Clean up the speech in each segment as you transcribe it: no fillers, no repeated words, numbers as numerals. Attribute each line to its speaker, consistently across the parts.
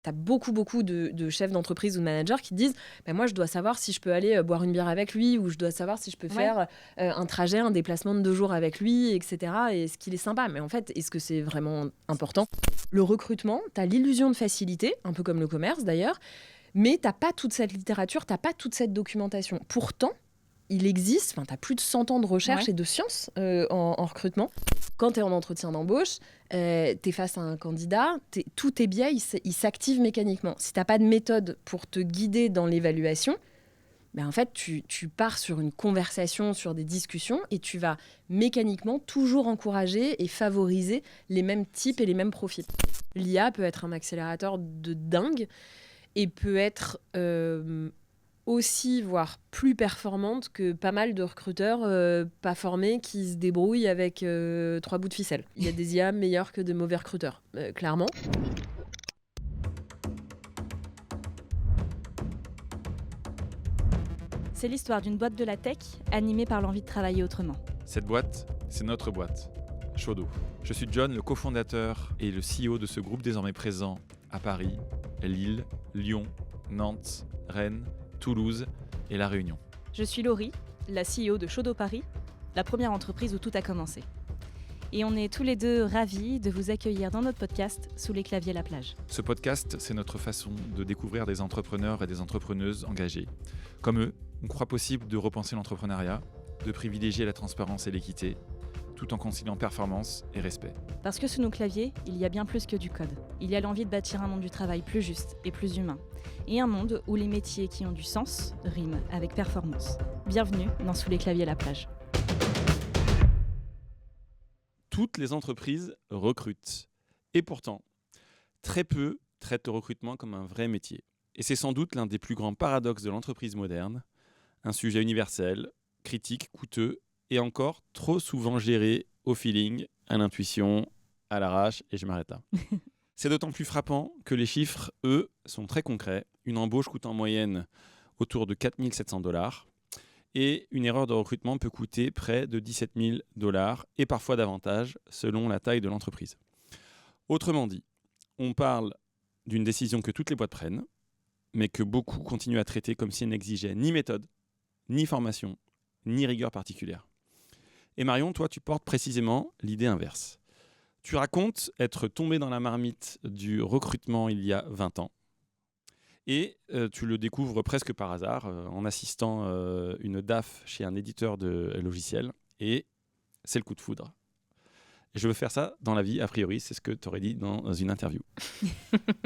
Speaker 1: Tu as beaucoup de chefs d'entreprise ou de managers qui disent moi, je dois savoir si je peux aller boire une bière avec lui ou je dois savoir si je peux faire un trajet, un déplacement de 2 jours avec lui, etc. Et est-ce qu'il est sympa ? Mais en fait, est-ce que c'est vraiment important ? Le recrutement, tu as l'illusion de facilité, un peu comme le commerce d'ailleurs, mais tu n'as pas toute cette littérature, tu n'as pas toute cette documentation. Pourtant, il existe, tu as plus de 100 ans de recherche et de science en recrutement. Quand tu es en entretien d'embauche, tu es face à un candidat, tous tes biais, ils s'activent mécaniquement. Si tu n'as pas de méthode pour te guider dans l'évaluation, en fait, tu pars sur une conversation, sur des discussions, et tu vas mécaniquement toujours encourager et favoriser les mêmes types et les mêmes profils. L'IA peut être un accélérateur de dingue et peut être aussi, voire plus performante que pas mal de recruteurs pas formés qui se débrouillent avec 3 bouts de ficelle. Il y a des IA meilleurs que de mauvais recruteurs, clairement.
Speaker 2: C'est l'histoire d'une boîte de la tech animée par l'envie de travailler autrement.
Speaker 3: Cette boîte, c'est notre boîte, Shodo. Je suis John, le cofondateur et le CEO de ce groupe désormais présent à Paris, Lille, Lyon, Nantes, Rennes, Toulouse et La Réunion.
Speaker 2: Je suis Laurie, la CEO de Shodo Paris, la première entreprise où tout a commencé. Et on est tous les deux ravis de vous accueillir dans notre podcast Sous les claviers la plage.
Speaker 3: Ce podcast, c'est notre façon de découvrir des entrepreneurs et des entrepreneuses engagés. Comme eux, on croit possible de repenser l'entrepreneuriat, de privilégier la transparence et l'équité, tout en conciliant performance et respect.
Speaker 2: Parce que sous nos claviers, il y a bien plus que du code. Il y a l'envie de bâtir un monde du travail plus juste et plus humain. Et un monde où les métiers qui ont du sens riment avec performance. Bienvenue dans Sous les claviers la plage.
Speaker 3: Toutes les entreprises recrutent. Et pourtant, très peu traitent le recrutement comme un vrai métier. Et c'est sans doute l'un des plus grands paradoxes de l'entreprise moderne. Un sujet universel, critique, coûteux et encore trop souvent géré au feeling, à l'intuition, à l'arrache, et je m'arrête là. C'est d'autant plus frappant que les chiffres, eux, sont très concrets. Une embauche coûte en moyenne autour de 4 700 $ et une erreur de recrutement peut coûter près de 17 000 $ et parfois davantage selon la taille de l'entreprise. Autrement dit, on parle d'une décision que toutes les boîtes prennent, mais que beaucoup continuent à traiter comme si elle n'exigeait ni méthode, ni formation, ni rigueur particulière. Et Marion, toi, tu portes précisément l'idée inverse. Tu racontes être tombé dans la marmite du recrutement il y a 20 ans. Et tu le découvres presque par hasard en assistant une DAF chez un éditeur de logiciels. Et c'est le coup de foudre. Et je veux faire ça dans la vie, a priori, c'est ce que tu aurais dit dans une interview.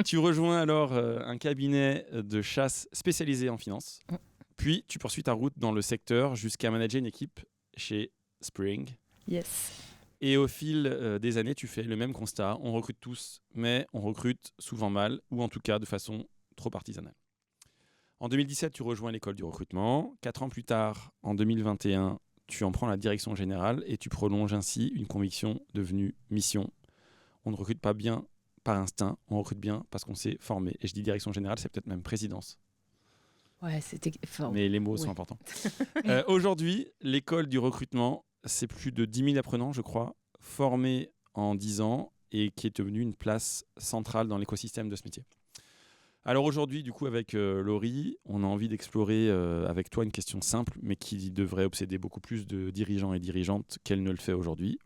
Speaker 3: Tu rejoins alors un cabinet de chasse spécialisé en finance. Puis tu poursuis ta route dans le secteur jusqu'à manager une équipe chez Spring.
Speaker 1: Yes.
Speaker 3: Et au fil des années, tu fais le même constat. On recrute tous, mais on recrute souvent mal, ou en tout cas de façon trop artisanale. En 2017, tu rejoins l'école du recrutement. 4 ans plus tard, en 2021, tu en prends la direction générale et tu prolonges ainsi une conviction devenue mission. On ne recrute pas bien par instinct, on recrute bien parce qu'on s'est formé. Et je dis direction générale, c'est peut-être même présidence.
Speaker 1: Ouais, c'était fort.
Speaker 3: Mais les mots sont importants. Aujourd'hui, l'école du recrutement, c'est plus de 10 000 apprenants, je crois, formés en 10 ans et qui est devenue une place centrale dans l'écosystème de ce métier. Alors aujourd'hui, du coup, avec Laurie, on a envie d'explorer avec toi une question simple, mais qui devrait obséder beaucoup plus de dirigeants et dirigeantes qu'elle ne le fait aujourd'hui.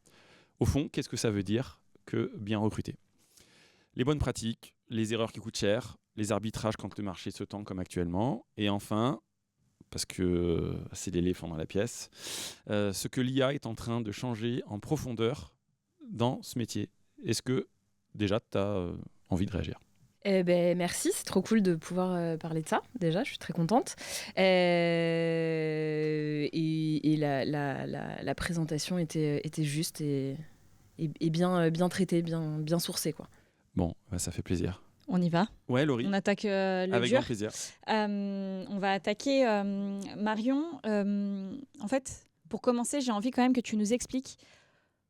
Speaker 3: Au fond, qu'est-ce que ça veut dire que bien recruter ? Les bonnes pratiques, les erreurs qui coûtent cher, les arbitrages quand le marché se tend comme actuellement, et enfin, parce que c'est l'éléphant dans la pièce, ce que l'IA est en train de changer en profondeur dans ce métier. Est-ce que déjà tu as envie de réagir ?
Speaker 1: Merci, c'est trop cool de pouvoir parler de ça. Déjà, je suis très contente. Et la présentation était juste et bien traitée, bien sourcée, quoi.
Speaker 3: Bon, ça fait plaisir.
Speaker 2: On y va ?
Speaker 3: Ouais, Laurie.
Speaker 2: On attaque le
Speaker 3: Avec
Speaker 2: dur.
Speaker 3: grand plaisir.
Speaker 2: On va attaquer Marion. En fait, pour commencer, j'ai envie quand même que tu nous expliques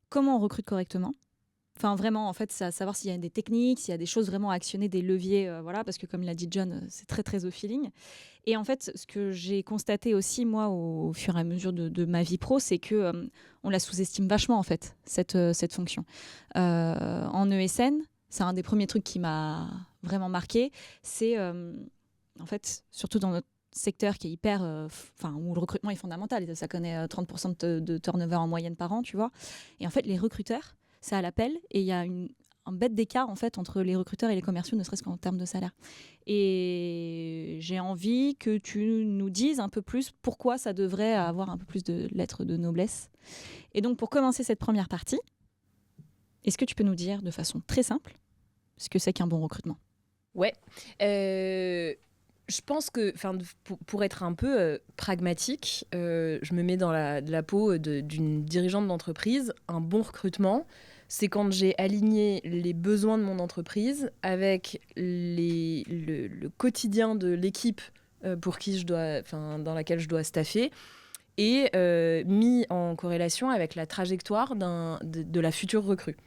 Speaker 2: comment on recrute correctement. Enfin, vraiment, en fait, savoir s'il y a des techniques, s'il y a des choses vraiment à actionner, des leviers, voilà, parce que comme l'a dit John, c'est très, très au feeling. Et en fait, ce que j'ai constaté aussi, moi, au fur et à mesure de ma vie pro, c'est que on la sous-estime vachement, en fait, cette fonction. En ESN, c'est un des premiers trucs qui m'a vraiment marqué. C'est en fait, surtout dans notre secteur qui est hyper, où le recrutement est fondamental. Ça connaît 30% de turnover en moyenne par an, tu vois. Et en fait, les recruteurs, c'est à l'appel et il y a un bête d'écart en fait entre les recruteurs et les commerciaux, ne serait-ce qu'en termes de salaire. Et j'ai envie que tu nous dises un peu plus pourquoi ça devrait avoir un peu plus de lettres de noblesse. Et donc, pour commencer cette première partie, est-ce que tu peux nous dire de façon très simple ce que c'est qu'un bon recrutement ?
Speaker 1: Ouais. Je pense que, pour être un peu pragmatique, je me mets dans la peau d'une dirigeante d'entreprise. Un bon recrutement, c'est quand j'ai aligné les besoins de mon entreprise avec le quotidien de l'équipe pour qui dans laquelle je dois staffer, et mis en corrélation avec la trajectoire de la future recrue.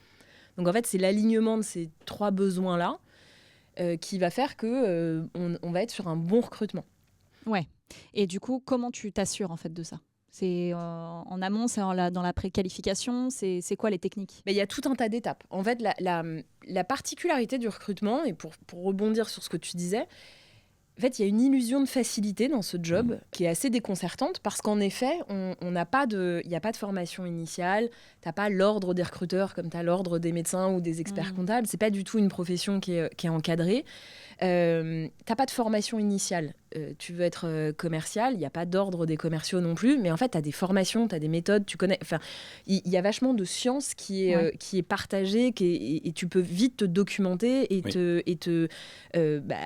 Speaker 1: Donc en fait, c'est l'alignement de ces 3 besoins-là qui va faire que on va être sur un bon recrutement.
Speaker 2: Ouais. Et du coup, comment tu t'assures en fait de ça ? C'est en amont, c'est dans la préqualification, c'est quoi les techniques ?
Speaker 1: Il y a tout un tas d'étapes. En fait, la particularité du recrutement, et pour rebondir sur ce que tu disais, en fait, il y a une illusion de facilité dans ce job qui est assez déconcertante parce qu'en effet, il n'y a pas de formation initiale, tu n'as pas l'ordre des recruteurs comme tu as l'ordre des médecins ou des experts comptables. Ce n'est pas du tout une profession qui est encadrée. Tu n'as pas de formation initiale. Tu veux être commercial, il n'y a pas d'ordre des commerciaux non plus, mais en fait, tu as des formations, tu as des méthodes, tu connais. Enfin, il y a vachement de science qui est partagée et tu peux vite te documenter et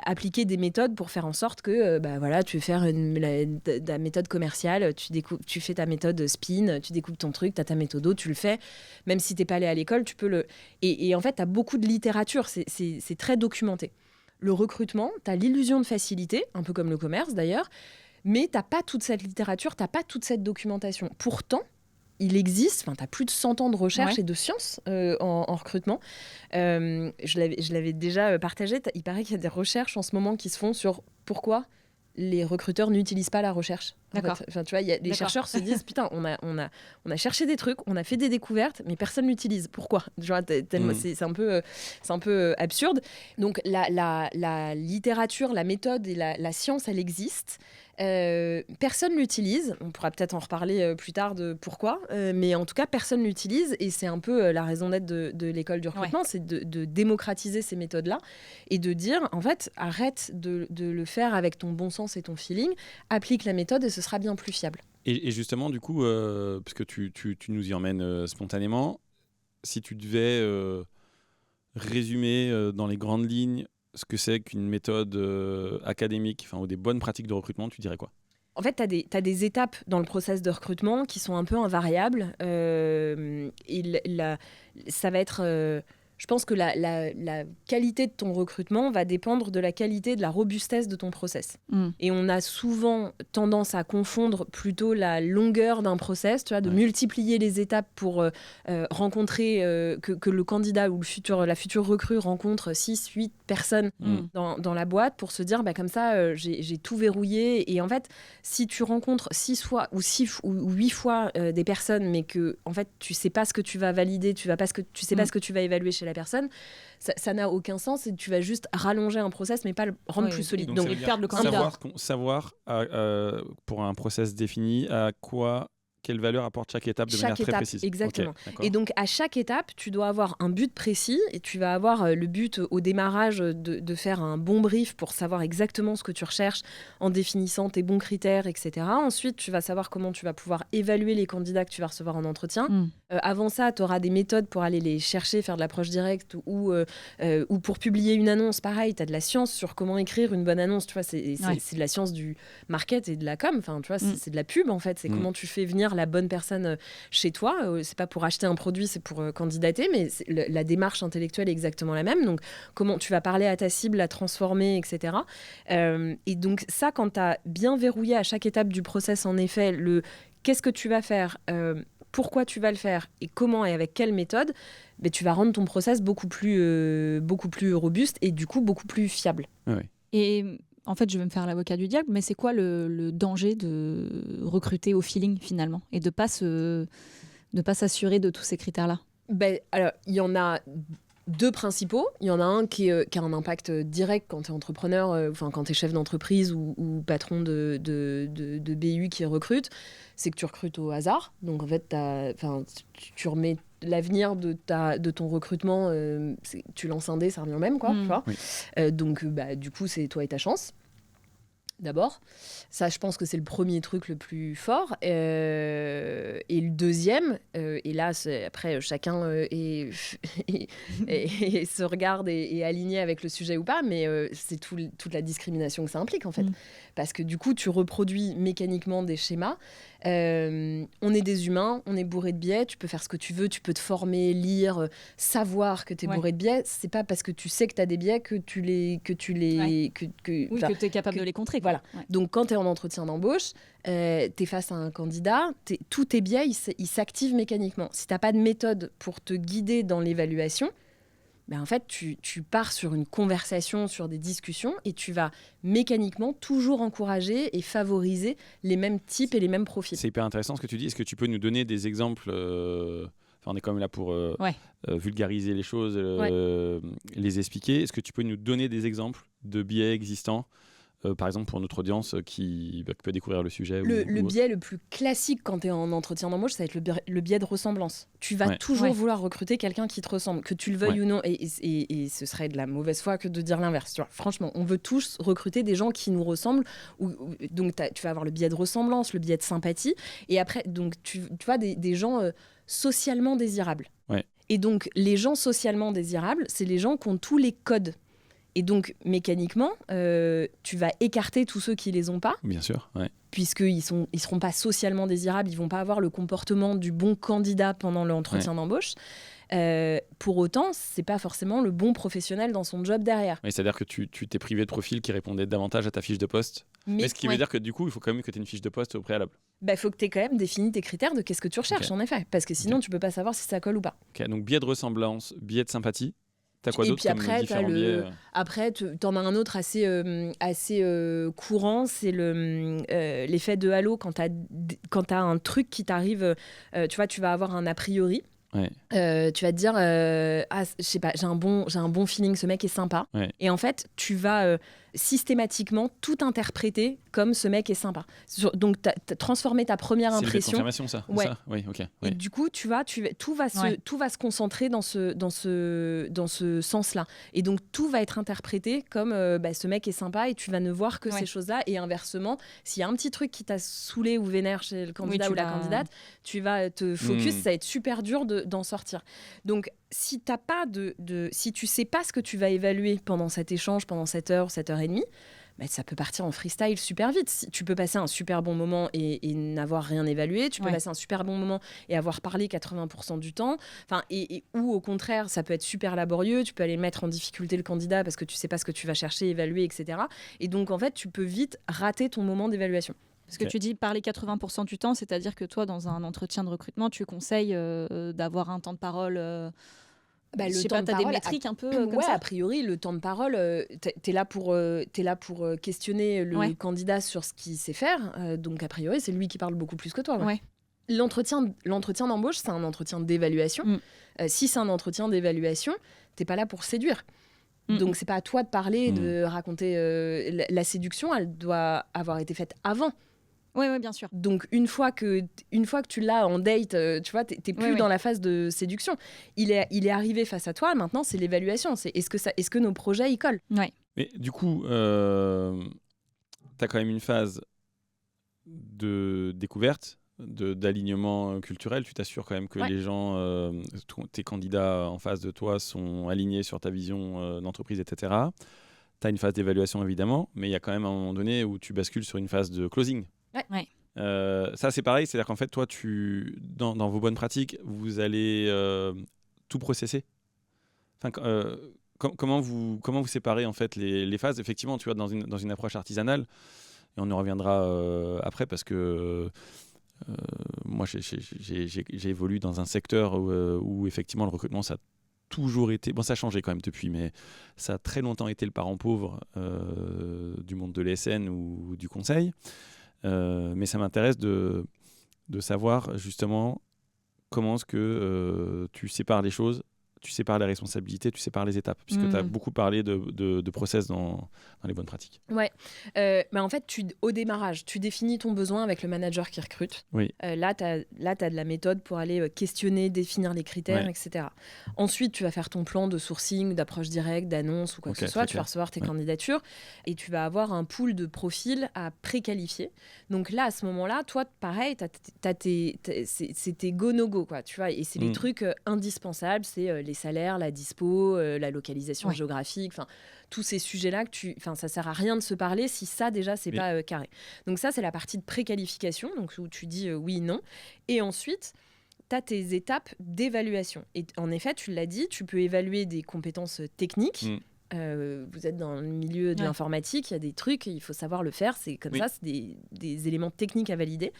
Speaker 1: appliquer des méthodes pour faire en sorte que tu veux faire la méthode commerciale, tu fais ta méthode spin, tu découpes ton truc, tu as ta méthodo, tu le fais. Même si tu n'es pas allé à l'école, tu peux le... Et en fait, tu as beaucoup de littérature, c'est très documenté. Le recrutement, tu as l'illusion de facilité, un peu comme le commerce d'ailleurs, mais tu n'as pas toute cette littérature, tu n'as pas toute cette documentation. Pourtant, il existe, tu as plus de 100 ans de recherche et de science en recrutement. Je l'avais déjà partagé, il paraît qu'il y a des recherches en ce moment qui se font sur pourquoi les recruteurs n'utilisent pas la recherche.
Speaker 2: D'accord.
Speaker 1: Tu vois, les chercheurs se disent, putain, on a cherché des trucs, on a fait des découvertes, mais personne ne l'utilise. Pourquoi ? C'est un peu absurde. Donc la littérature, la méthode et la science, elle existe. Personne l'utilise. On pourra peut-être en reparler plus tard de pourquoi, mais en tout cas, personne l'utilise et c'est un peu la raison d'être de l'école du recrutement, c'est de démocratiser ces méthodes-là et de dire, en fait, arrête de le faire avec ton bon sens et ton feeling, applique la méthode et ce sera bien plus fiable.
Speaker 3: Et justement, du coup, puisque tu nous y emmènes spontanément, si tu devais résumer dans les grandes lignes ce que c'est qu'une méthode académique, ou des bonnes pratiques de recrutement, tu dirais quoi ?
Speaker 1: En fait, tu as des étapes dans le process de recrutement qui sont un peu invariables. Ça va être... je pense que la qualité de ton recrutement va dépendre de la qualité et de la robustesse de ton process. Et on a souvent tendance à confondre plutôt la longueur d'un process, tu vois, de multiplier les étapes pour rencontrer, que le candidat ou la future recrue rencontre 6, 8 personnes dans la boîte pour se dire, comme ça, j'ai tout verrouillé. Et en fait, si tu rencontres 6 fois ou 8 fois des personnes, mais que en fait, tu ne sais pas ce que tu vas valider, tu sais pas ce que tu vas évaluer chez la personne, ça n'a aucun sens et tu vas juste rallonger un process mais pas le rendre plus solide.
Speaker 2: Donc perdre le candidat.
Speaker 3: Savoir pour un process défini quelle valeur apporte chaque étape de manière très précise.
Speaker 1: Exactement. Okay, et donc à chaque étape, tu dois avoir un but précis et tu vas avoir le but au démarrage de faire un bon brief pour savoir exactement ce que tu recherches en définissant tes bons critères, etc. Ensuite, tu vas savoir comment tu vas pouvoir évaluer les candidats que tu vas recevoir en entretien. Avant ça, tu auras des méthodes pour aller les chercher, faire de l'approche directe ou pour publier une annonce. Pareil, tu as de la science sur comment écrire une bonne annonce. Tu vois, c'est de la science du market et de la com. Enfin, tu vois, c'est de la pub en fait. C'est comment tu fais venir la bonne personne chez toi. C'est pas pour acheter un produit, c'est pour candidater, mais la démarche intellectuelle est exactement la même. Donc, comment tu vas parler à ta cible, la transformer, etc. Et donc, ça, quand tu as bien verrouillé à chaque étape du process, en effet, qu'est-ce que tu vas faire, pourquoi tu vas le faire et comment et avec quelle méthode, tu vas rendre ton process beaucoup plus robuste et du coup beaucoup plus fiable.
Speaker 3: Oui.
Speaker 2: Et en fait, je vais me faire l'avocat du diable, mais c'est quoi le danger de recruter au feeling finalement et de pas s'assurer de tous ces critères-là ?
Speaker 1: Alors, il y en a deux principaux. Il y en a un qui a un impact direct quand tu es entrepreneur, quand tu es chef d'entreprise ou patron de BU qui recrute, c'est que tu recrutes au hasard. Donc en fait, tu remets l'avenir de ton recrutement, tu lances un dé, ça revient au même, quoi. Tu vois.
Speaker 3: Oui.
Speaker 1: Donc du coup, c'est toi et ta chance. D'abord, ça, je pense que c'est le premier truc le plus fort. Et le deuxième, et là, après, chacun se regarde et est aligné avec le sujet ou pas, mais c'est toute la discrimination que ça implique, en fait. Parce que du coup, tu reproduis mécaniquement des schémas. On est des humains, on est bourré de biais, tu peux faire ce que tu veux, tu peux te former, lire, savoir que tu es bourré de biais. C'est pas parce que tu sais que tu as des biais que tu les... que tu
Speaker 2: es capable de les contrer.
Speaker 1: Voilà. Ouais. Donc, quand tu es en entretien d'embauche, tu es face à un candidat, tous tes biais, ils s'activent mécaniquement. Si tu n'as pas de méthode pour te guider dans l'évaluation, en fait, tu pars sur une conversation, sur des discussions, et tu vas mécaniquement toujours encourager et favoriser les mêmes types et les mêmes profils.
Speaker 3: C'est hyper intéressant ce que tu dis. Est-ce que tu peux nous donner des exemples on est quand même là pour vulgariser les choses, les expliquer. Est-ce que tu peux nous donner des exemples de biais existants par exemple, pour notre audience qui peut découvrir le sujet.
Speaker 1: Le biais le plus classique quand tu es en entretien d'embauche, ça va être le biais de ressemblance. Tu vas toujours vouloir recruter quelqu'un qui te ressemble, que tu le veuilles ou non. Et ce serait de la mauvaise foi que de dire l'inverse. Tu vois, franchement, on veut tous recruter des gens qui nous ressemblent. Donc, tu vas avoir le biais de ressemblance, le biais de sympathie. Et après, donc, tu vois, des gens socialement désirables.
Speaker 3: Ouais.
Speaker 1: Et donc, les gens socialement désirables, c'est les gens qui ont tous les codes. Et donc, mécaniquement, tu vas écarter tous ceux qui les ont pas.
Speaker 3: Bien sûr, ouais.
Speaker 1: Puisqu'ils seront pas socialement désirables, ils vont pas avoir le comportement du bon candidat pendant l'entretien d'embauche. Pour autant, c'est pas forcément le bon professionnel dans son job derrière.
Speaker 3: Oui, c'est-à-dire que tu t'es privé de profils qui répondaient davantage à ta fiche de poste. Mais ce qui veut dire que du coup, il faut quand même que tu aies une fiche de poste au préalable.
Speaker 1: Il faut que tu aies quand même défini tes critères de qu'est-ce que tu recherches, en effet. Parce que sinon, tu peux pas savoir si ça colle ou pas.
Speaker 3: Donc, biais de ressembless, biais de sympathie. T'as quoi d'autre comme différents biais
Speaker 1: Après, t'en as un autre assez courant, c'est l'effet de halo. Quand t'as un truc qui t'arrive, tu vois, tu vas avoir un a priori.
Speaker 3: Ouais.
Speaker 1: Tu vas te dire, je sais pas, j'ai un bon feeling, ce mec est sympa.
Speaker 3: Ouais.
Speaker 1: Et en fait, tu vas systématiquement tout interpréter comme ce mec est sympa. Donc, tu as transformé ta première impression.
Speaker 3: C'est une confirmation, ça.
Speaker 1: Ouais.
Speaker 3: Ça oui, ok.
Speaker 1: Et du coup, tout va se concentrer dans ce sens-là. Et donc, tout va être interprété comme ce mec est sympa et tu vas ne voir que ces choses-là. Et inversement, s'il y a un petit truc qui t'a saoulé ou vénère chez le candidat ou la candidate, tu vas te focus, ça va être super dur d'en sortir. Donc, si tu sais pas ce que tu vas évaluer pendant cet échange, pendant cette heure et demie, ça peut partir en freestyle super vite. Tu peux passer un super bon moment et n'avoir rien évalué. Tu peux passer un super bon moment et avoir parlé 80% du temps. Ou au contraire, ça peut être super laborieux. Tu peux aller mettre en difficulté le candidat parce que tu sais pas ce que tu vas chercher, évaluer, etc. Et donc, en fait, tu peux vite rater ton moment d'évaluation.
Speaker 2: Parce que tu dis parler 80% du temps, c'est-à-dire que toi, dans un entretien de recrutement, tu conseilles d'avoir un temps de parole... je sais pas, t'as des métriques un peu comme ça.
Speaker 1: A priori, le temps de parole, t'es là pour questionner le candidat sur ce qu'il sait faire. Donc, a priori, c'est lui qui parle beaucoup plus que toi. Ouais. L'entretien d'embauche, c'est un entretien d'évaluation. Si c'est un entretien d'évaluation, t'es pas là pour séduire. Donc, c'est pas à toi de parler, de raconter. La séduction, elle doit avoir été faite avant.
Speaker 2: Oui, bien sûr.
Speaker 1: Donc, une fois que tu l'as en date, tu vois, t'es plus dans la phase de séduction. Il est arrivé face à toi, maintenant, c'est l'évaluation. C'est est-ce que nos projets, ils collent ?
Speaker 2: Ouais.
Speaker 3: Mais du coup, t'as quand même une phase de découverte, d'alignement culturel. Tu t'assures quand même que les gens, tes candidats en face de toi sont alignés sur ta vision d'entreprise, etc. T'as une phase d'évaluation, évidemment, mais il y a quand même un moment donné où tu bascules sur une phase de closing.
Speaker 2: Ouais.
Speaker 3: Ça, c'est pareil, c'est-à-dire qu'en fait, toi, dans vos bonnes pratiques, vous allez tout processer. Comment vous séparez en fait les phases ? Effectivement, tu vois, dans une approche artisanale, et on y reviendra après parce que moi, j'ai évolué dans un secteur où effectivement le recrutement, ça a toujours été... Bon, ça a changé quand même depuis, mais ça a très longtemps été le parent pauvre du monde de l'ESN ou du conseil. Mais ça m'intéresse de savoir justement comment est-ce que tu sépares les choses tu sépares les responsabilités, tu sépares les étapes, puisque tu as beaucoup parlé de process dans les bonnes pratiques.
Speaker 1: Ouais. En fait, au démarrage, tu définis ton besoin avec le manager qui recrute.
Speaker 3: Oui.
Speaker 1: Là, tu as de la méthode pour aller questionner, définir les critères, etc. Ensuite, tu vas faire ton plan de sourcing, d'approche directe, d'annonce ou quoi que ce soit. Tu vas recevoir tes candidatures et tu vas avoir un pool de profils à préqualifier. Donc là, à ce moment-là, toi, pareil, c'est tes go-no-go, quoi, tu vois, et c'est les trucs indispensables, c'est les salaires, la dispo, la localisation géographique, enfin tous ces sujets-là ça sert à rien de se parler si ça déjà c'est pas carré. Donc ça c'est la partie de préqualification, donc où tu dis oui, non, et ensuite tu as tes étapes d'évaluation. Et en effet, tu l'as dit, tu peux évaluer des compétences techniques. Vous êtes dans le milieu de l'informatique, il y a des trucs, il faut savoir le faire, c'est comme ça, c'est des éléments techniques à valider.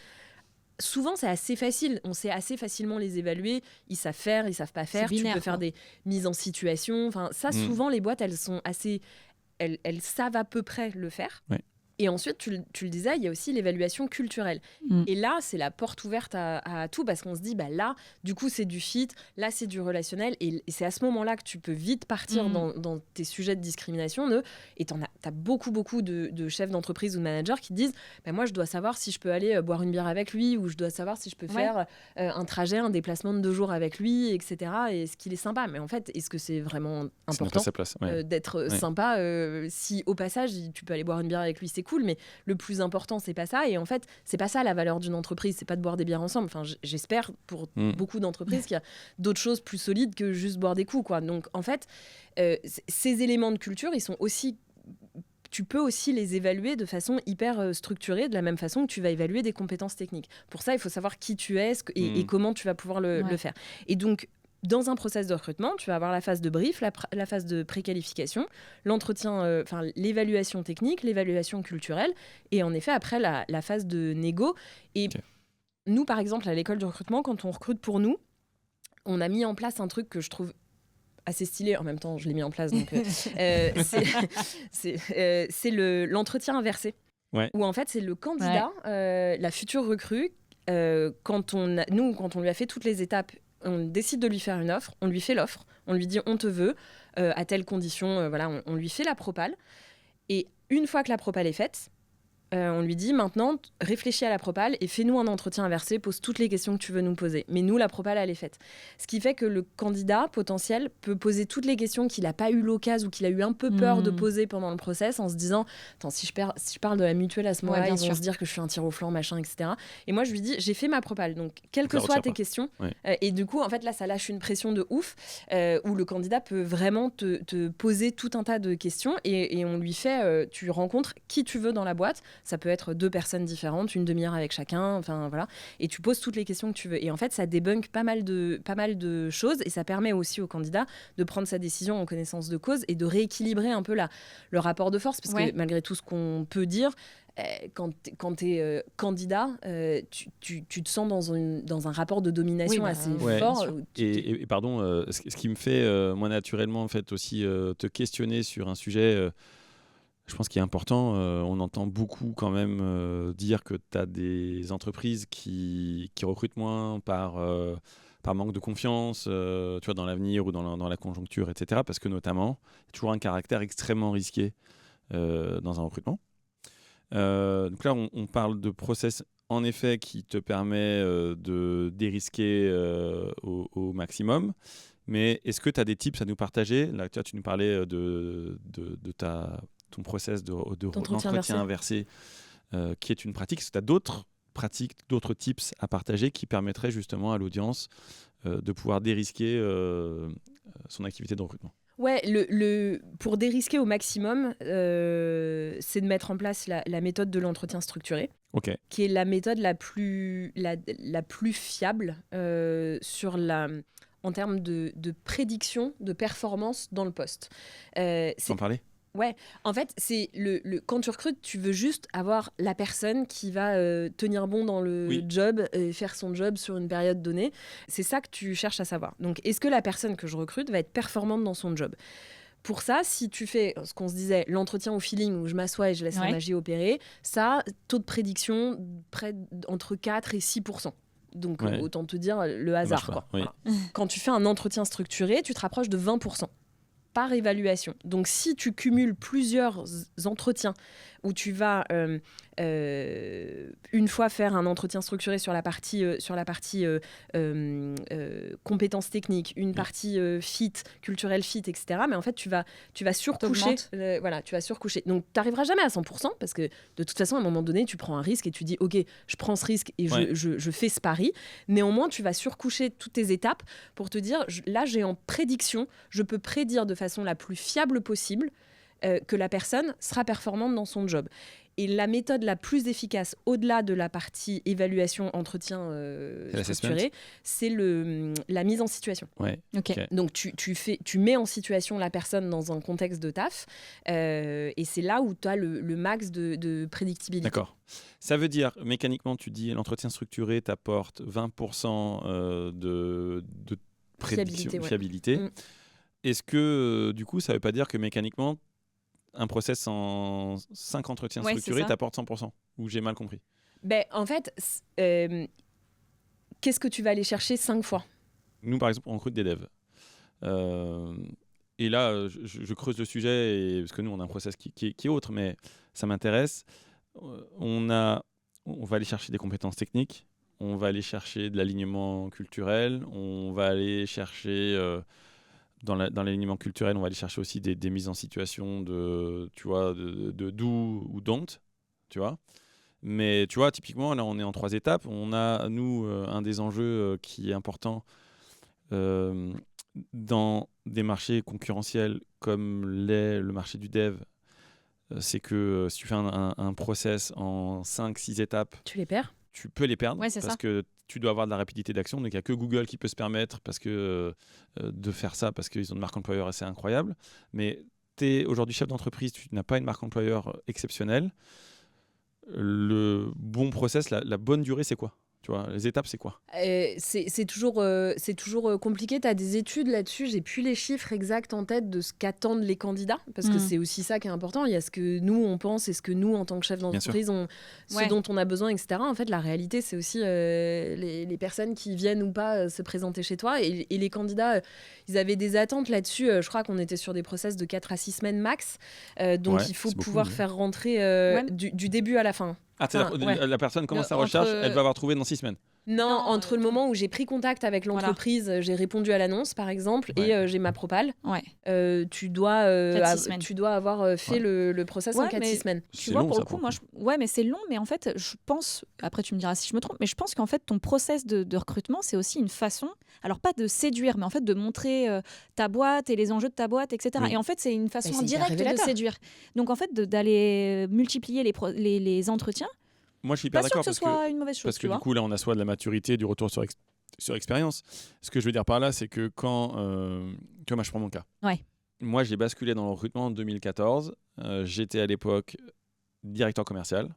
Speaker 1: Souvent, c'est assez facile. On sait assez facilement les évaluer. Ils savent faire, ils savent pas faire.
Speaker 2: Binaire,
Speaker 1: tu peux faire des mises en situation. Enfin, ça, souvent, les boîtes, elles sont assez... Elles savent à peu près le faire. Ouais. Et ensuite, tu le disais, il y a aussi l'évaluation culturelle. Et là, c'est la porte ouverte à tout, parce qu'on se dit, là, du coup, c'est du fit, là, c'est du relationnel. Et c'est à ce moment-là que tu peux vite partir dans tes sujets de discrimination. Et tu as beaucoup de chefs d'entreprise ou de managers qui disent, moi, je dois savoir si je peux aller boire une bière avec lui, ou je dois savoir si je peux faire un trajet, un déplacement de 2 jours avec lui, etc. Et est-ce qu'il est sympa ? Mais en fait, est-ce que c'est vraiment important d'être sympa si, au passage, tu peux aller boire une bière avec lui, c'est cool, mais le plus important, c'est pas ça. Et en fait, c'est pas ça la valeur d'une entreprise, c'est pas de boire des bières ensemble. Enfin, j'espère pour beaucoup d'entreprises qu'il y a d'autres choses plus solides que juste boire des coups, quoi. Donc, en fait, ces éléments de culture, ils sont aussi... Tu peux aussi les évaluer de façon hyper structurée, de la même façon que tu vas évaluer des compétences techniques. Pour ça, il faut savoir qui tu es et comment tu vas pouvoir le faire. Et donc, dans un process de recrutement, tu vas avoir la phase de brief, la phase de préqualification, l'entretien, l'évaluation technique, l'évaluation culturelle, et en effet, après, la phase de négo. Et nous, par exemple, à l'école du recrutement, quand on recrute pour nous, on a mis en place un truc que je trouve assez stylé, en même temps, je l'ai mis en place, donc c'est l'entretien inversé. Ouais. Où en fait, c'est le candidat, la future recrue, quand on lui a fait toutes les étapes, on décide de lui faire une offre, on lui fait l'offre, on lui dit on te veut, à telle condition, on lui fait la propale. Et une fois que la propale est faite, on lui dit maintenant, réfléchis à la propale et fais-nous un entretien inversé, pose toutes les questions que tu veux nous poser. Mais nous, la propale, elle est faite. Ce qui fait que le candidat potentiel peut poser toutes les questions qu'il n'a pas eu l'occasion ou qu'il a eu un peu peur de poser pendant le process, en se disant, attends, si je parle de la mutuelle à ce moment-là, ils vont se dire que je suis un tir au flanc, machin, etc. Et moi, je lui dis, j'ai fait ma propale, donc quelles que soient tes questions. Et du coup, en fait, là, ça lâche une pression de ouf, où le candidat peut vraiment te poser tout un tas de questions et on lui fait, tu rencontres qui tu veux dans la boîte. Ça peut être 2 personnes différentes, une demi-heure avec chacun, enfin voilà. Et tu poses toutes les questions que tu veux. Et en fait, ça débunk pas mal de choses et ça permet aussi au candidat de prendre sa décision en connaissance de cause et de rééquilibrer un peu le rapport de force. Parce que malgré tout ce qu'on peut dire, quand tu es candidat, tu te sens dans un rapport de domination assez fort.
Speaker 3: Et pardon, ce qui me fait, moi, naturellement, en fait, aussi te questionner sur un sujet... Je pense qu'il est important, on entend beaucoup quand même dire que tu as des entreprises qui recrutent moins par manque de confiance tu vois, dans l'avenir ou dans la conjoncture, etc. Parce que notamment, il y a toujours un caractère extrêmement risqué dans un recrutement. Donc là, on parle de process, en effet, qui te permet de dérisquer au maximum. Mais est-ce que tu as des tips à nous partager ? Là, tu nous parlais de ton process de l'entretien inversé, qui est une pratique. Est-ce que tu as d'autres pratiques, d'autres tips à partager qui permettraient justement à l'audience de pouvoir dérisquer son activité de recrutement ?
Speaker 1: Ouais, pour dérisquer au maximum, c'est de mettre en place la méthode de l'entretien structuré, qui est la méthode la plus fiable en termes de prédiction de performance dans le poste.
Speaker 3: Tu peux en parler ?
Speaker 1: Ouais, en fait, c'est quand tu recrutes, tu veux juste avoir la personne qui va tenir bon dans le job, faire son job sur une période donnée. C'est ça que tu cherches à savoir. Donc, est-ce que la personne que je recrute va être performante dans son job ? Pour ça, si tu fais ce qu'on se disait, l'entretien au feeling où je m'assois et je laisse la magie opérer, ça, taux de prédiction entre 4 et 6%. Donc,
Speaker 3: Ouais.
Speaker 1: autant te dire le
Speaker 3: marche
Speaker 1: hasard.
Speaker 3: pas,
Speaker 1: Quoi.
Speaker 3: oui.
Speaker 1: Voilà. Quand tu fais un entretien structuré, tu te rapproches de 20% par évaluation. Donc, si tu cumules plusieurs entretiens où tu vas une fois faire un entretien structuré sur la partie compétences techniques, une partie fit, culturel fit, etc. Mais en fait, tu vas surcoucher. Tu vas surcoucher. Donc, tu n'arriveras jamais à 100% parce que de toute façon, à un moment donné, tu prends un risque et tu dis, OK, je prends ce risque et je fais ce pari. Néanmoins, tu vas surcoucher toutes tes étapes pour te dire, là, j'ai en prédiction, je peux prédire de façon la plus fiable possible que la personne sera performante dans son job. Et la méthode la plus efficace, au-delà de la partie évaluation, entretien structuré, c'est la mise en situation.
Speaker 3: Ouais.
Speaker 2: Okay.
Speaker 1: Donc, tu mets en situation la personne dans un contexte de taf, et c'est là où tu as le max de prédictibilité.
Speaker 3: D'accord. Ça veut dire, mécaniquement, tu dis l'entretien structuré t'apporte 20% de prédiction, fiabilité. Est-ce que, du coup, ça ne veut pas dire que mécaniquement, un process en 5 entretiens structurés t'apporte 100%? Ou j'ai mal compris?
Speaker 1: En fait, qu'est-ce que tu vas aller chercher 5 fois?
Speaker 3: Nous, par exemple, on recrute des devs. Et là, je creuse le sujet, parce que nous, on a un process qui est autre, mais ça m'intéresse. On va aller chercher des compétences techniques, on va aller chercher de l'alignement culturel, on va aller chercher... Dans l'alignement culturel, on va aller chercher aussi des mises en situation de do ou don't, tu vois. Mais tu vois, typiquement, là, on est en 3 étapes. On a, nous, un des enjeux qui est important dans des marchés concurrentiels comme le marché du dev, c'est que si tu fais un process en 5-6 étapes,
Speaker 1: tu les perds.
Speaker 3: Tu peux les perdre
Speaker 2: parce que
Speaker 3: tu dois avoir de la rapidité d'action. Donc, il n'y a que Google qui peut se permettre de faire ça parce qu'ils ont une marque employeur assez incroyable. Mais tu es aujourd'hui chef d'entreprise, tu n'as pas une marque employeur exceptionnelle. Le bon process, la bonne durée, c'est quoi? Tu vois, les étapes, c'est quoi?
Speaker 1: C'est toujours compliqué. Tu as des études là-dessus. J'ai plus les chiffres exacts en tête de ce qu'attendent les candidats, parce que c'est aussi ça qui est important. Il y a ce que nous, on pense et ce que nous, en tant que chef d'entreprise, dont on a besoin, etc. En fait, la réalité, c'est aussi les personnes qui viennent ou pas se présenter chez toi. Et les candidats, ils avaient des attentes là-dessus. Je crois qu'on était sur des process de 4 à 6 semaines max. Donc, il faut pouvoir faire rentrer du début à la fin.
Speaker 3: La personne commence sa recherche, elle va avoir trouvé dans 6 semaines.
Speaker 1: Non, entre le moment où j'ai pris contact avec l'entreprise, j'ai répondu à l'annonce, par exemple, et j'ai ma propale. Tu dois avoir fait le process en 4-6 semaines.
Speaker 2: Tu vois, pour le coup, moi, mais c'est long, mais en fait, je pense, après tu me diras si je me trompe, mais je pense qu'en fait, ton process de recrutement, c'est aussi une façon, alors pas de séduire, mais en fait de montrer ta boîte et les enjeux de ta boîte, etc. Et en fait, c'est une façon directe de séduire. Donc en fait, d'aller multiplier les entretiens.
Speaker 3: Moi, je suis hyper d'accord
Speaker 2: parce que ce soit une mauvaise chose.
Speaker 3: Parce que du coup, là, on a soit de la maturité, du retour sur expérience. Ce que je veux dire par là, c'est que quand... tu vois, moi, je prends mon cas. Moi, j'ai basculé dans le recrutement en 2014. J'étais à l'époque directeur commercial.